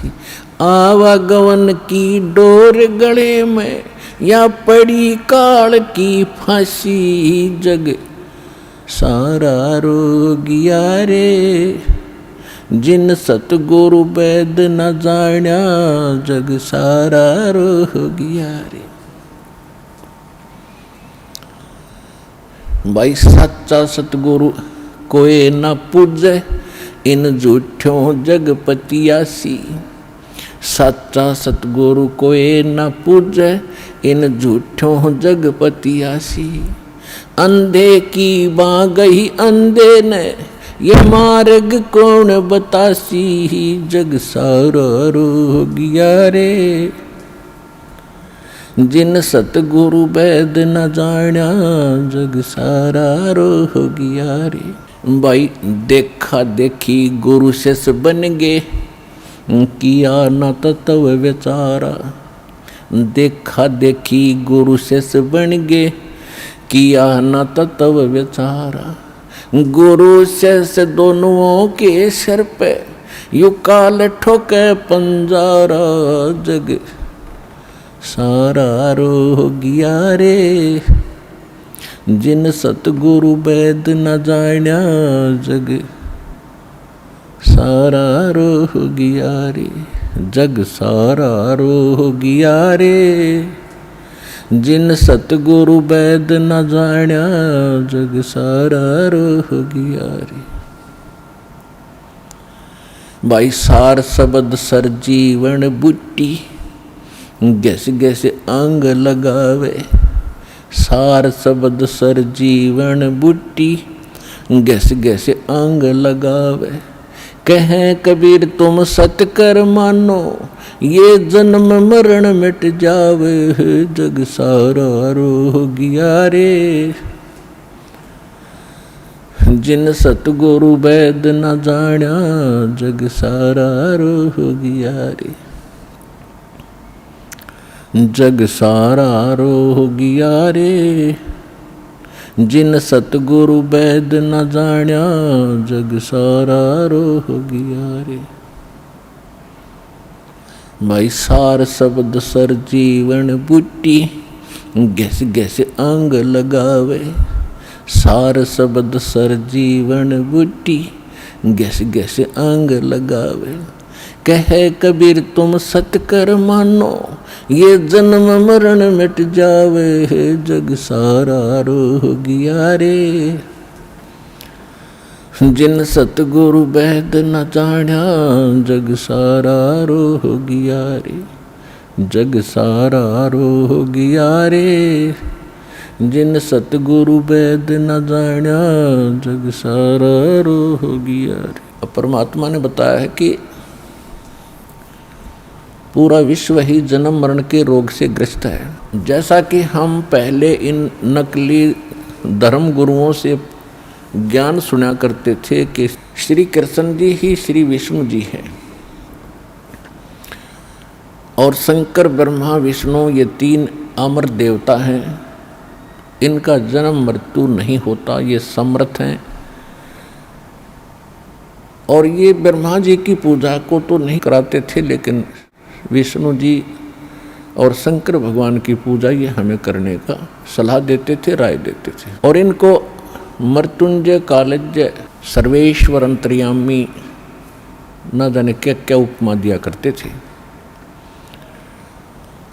आवागमन की डोर गले में या पड़ी काल की फांसी, जग सारा रोगिया रे जिन सतगुरु वैद न जाण्या, जग सारा रोगिया रे। भाई सच्चा सतगुरु कोई न पूजे, इन झूठों जगपतियासी। सच्चा सतगुरु कोई न पूजे, इन झूठों जगपतियासी। अंधे की बाँ गई अंधे ने, ये मार्ग कौन बतासी, जग सारा रोगिया रे जिन सतगुरु वैद न जाण्या, जग सारा रोगिया रे। भाई देखा देखी गुरु शिष बन गे, किया न तत्व विचारा। देखा देखी गुरु शिष बन गे, किया न तत्व विचारा। गुरु शिष दोनों के सिर पे यू काल ठोके पंजारा, जग सारा रोगिया रे जिन सतगुरु वैद न जाण्या, जग सारा रोगिया रे। जग सारा रोगिया रे जिन सतगुरु वैद न जाण्या, जग सारा रोगिया रे। भाई सार शब्द सर जीवन बूटी, गैस गैस अंग लगावे। सार शब्द सर जीवन बूटी, गैस गैस अंग लगावे। कहें कबीर तुम सत कर मानो, ये जन्म मरण मिट जावे, जग सारा रोगिया रे जिन सतगुरु वैद न जाण्या, जग सारा रोगिया रे। जग सारा रोगिया रे जिन सतगुरु वैद न जाण्या, जग सारा रोगिया रे। भाई सार शब्द सर जीवन बूटी, गैस गैस अंग लगावे। सार शब्द सर जीवन बूटी, गैस गैस अंग लगावे। कहे कबीर तुम सत कर मानो, ये जन्म मरण मिट जावे, जग सारा रोह गया रे। जिन सतगुरु बैद न जाण्या, जग सारा रोह गया रे, जग सारा रोह गया रे। जिन सतगुरु बैद न जाण्या, जग सारा रोह गया रे। परमात्मा ने बताया है कि पूरा विश्व ही जन्म मरण के रोग से ग्रस्त है। जैसा कि हम पहले इन नकली धर्म गुरुओं से ज्ञान सुना करते थे कि श्री कृष्ण जी ही श्री विष्णु जी हैं और शंकर ब्रह्मा विष्णु ये तीन अमर देवता हैं, इनका जन्म मृत्यु नहीं होता, ये समर्थ हैं। और ये ब्रह्मा जी की पूजा को तो नहीं कराते थे, लेकिन विष्णु जी और शंकर भगवान की पूजा ये हमें करने का सलाह देते थे, राय देते थे। और इनको मृत्युंजय, कालज्य, सर्वेश्वर, अंतर्यामी न जाने क्या क्या उपमा दिया करते थे।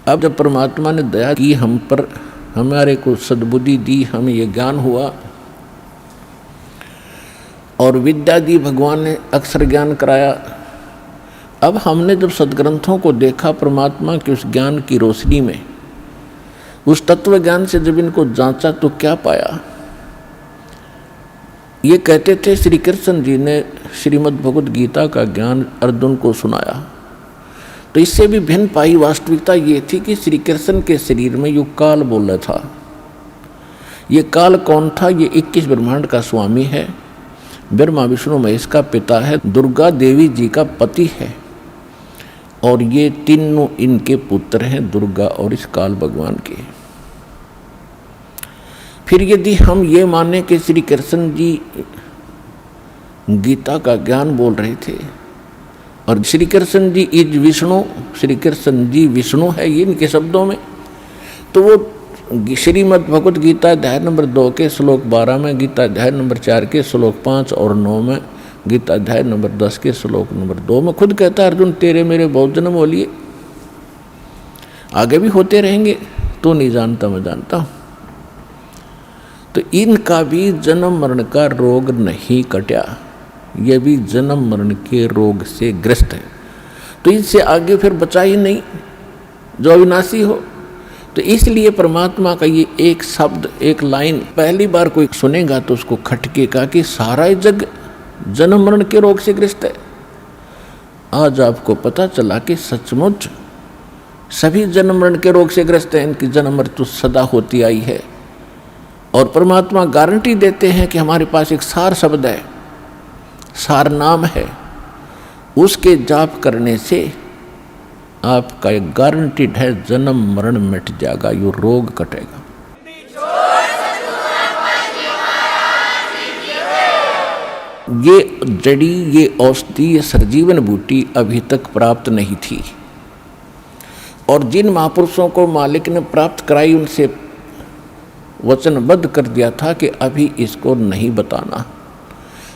अब जब परमात्मा ने दया की हम पर, हमारे को सद्बुद्धि दी, हमें ये ज्ञान हुआ और विद्या दी, भगवान ने अक्षर ज्ञान कराया। अब हमने जब सदग्रंथों को देखा परमात्मा के उस ज्ञान की रोशनी में, उस तत्व ज्ञान से जब इनको जांचा तो क्या पाया। ये कहते थे श्री कृष्ण जी ने श्रीमद् भगवद गीता का ज्ञान अर्जुन को सुनाया, तो इससे भी भिन्न पाई वास्तविकता ये थी कि श्री कृष्ण के शरीर में युग काल बोल रहा था। ये काल कौन था? ये 21 ब्रह्मांड का स्वामी है, ब्रह्मा विष्णु महेश का पिता है, दुर्गा देवी जी का पति है, और ये तीनों इनके पुत्र हैं, दुर्गा और इस काल भगवान के। फिर यदि हम ये माने कि श्री कृष्ण जी गीता का ज्ञान बोल रहे थे और श्री कृष्ण जी इज विष्णु, श्री कृष्ण जी विष्णु है ये इनके शब्दों में, तो वो श्रीमद् भगवद गीता अध्याय नंबर 2 के श्लोक 12 में, गीता अध्याय नंबर 4 के श्लोक 5 और 9 में, गीता अध्याय नंबर 10 के श्लोक नंबर 2 में खुद कहता है अर्जुन तेरे मेरे बहुत जन्म हो लिए, आगे भी होते रहेंगे, तो नहीं जानता मैं जानता हूँ। तो इनका भी जन्म मरण का रोग नहीं कटा, ये भी जन्म मरण के रोग से ग्रस्त है। तो इससे आगे फिर बचा ही नहीं जो अविनाशी हो। तो इसलिए परमात्मा का ये एक शब्द, एक लाइन पहली बार कोई सुनेगा तो उसको खटकेगा कि सारा जग जन्म मरण के रोग से ग्रस्त है। आज आपको पता चला कि सचमुच सभी जन्म मरण के रोग से ग्रस्त हैं, इनकी जन्म मृत्यु सदा होती आई है। और परमात्मा गारंटी देते हैं कि हमारे पास एक सार शब्द है, सार नाम है, उसके जाप करने से आपका एक गारंटीड है जन्म मरण मिट जाएगा, ये रोग कटेगा। ये जड़ी, ये औषधि, ये सरजीवन बूटी अभी तक प्राप्त नहीं थी, और जिन महापुरुषों को मालिक ने प्राप्त कराई उनसे वचनबद्ध कर दिया था कि अभी इसको नहीं बताना,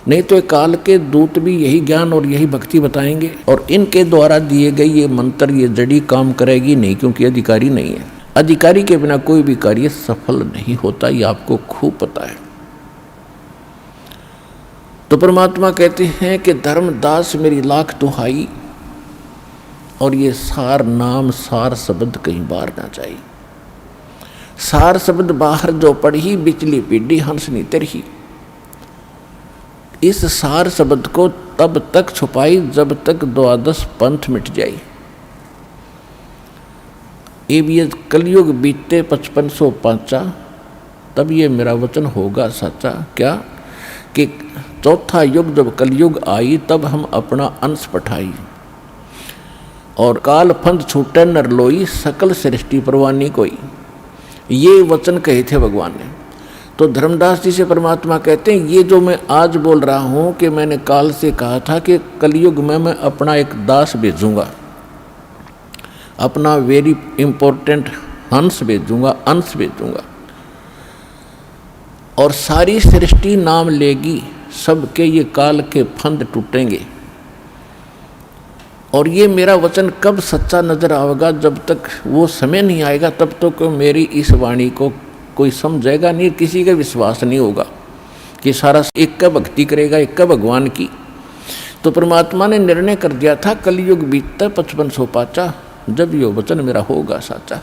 नहीं तो काल के दूत भी यही ज्ञान और यही भक्ति बताएंगे, और इनके द्वारा दिए गए ये मंत्र, ये जड़ी काम करेगी नहीं, क्योंकि अधिकारी नहीं है। अधिकारी के बिना कोई भी कार्य सफल नहीं होता, ये आपको खूब पता है। तो परमात्मा कहते हैं कि धर्मदास मेरी लाख दुहाई, और ये सार नाम, सार शब्द कहीं बाहर ना जाए। सार शब्द बाहर जो पढ़ी, बिचली पीढ़ी हंस नी तरही। इस सार शब्द को तब तक छुपाई जब तक 12 पंथ मिट जाए। ये कलयुग बीते 5500 पांचा, तब ये मेरा वचन होगा सच्चा। क्या कि चौथा युग जब कलयुग आई, तब हम अपना अंश पठाई, और काल फंद छूटे नर लोई, सकल सृष्टि परवानी कोई। ये वचन कहे थे भगवान ने। तो धर्मदास जी से परमात्मा कहते हैं ये जो मैं आज बोल रहा हूँ कि मैंने काल से कहा था कि कलयुग में मैं अपना एक दास भेजूंगा, अपना वेरी इंपॉर्टेंट हंस भेजूंगा, अंश भेजूंगा, और सारी सृष्टि नाम लेगी, सबके ये काल के फंद टूटेंगे, और ये मेरा वचन कब सच्चा नजर आएगा? जब तक वो समय नहीं आएगा तब तक तो मेरी इस वाणी को कोई समझेगा नहीं, किसी का विश्वास नहीं होगा कि सारा एक का भक्ति करेगा, एक का भगवान की। तो परमात्मा ने निर्णय कर दिया था कलयुग बीतता 55 पाचा, जब यो वचन मेरा होगा साचा।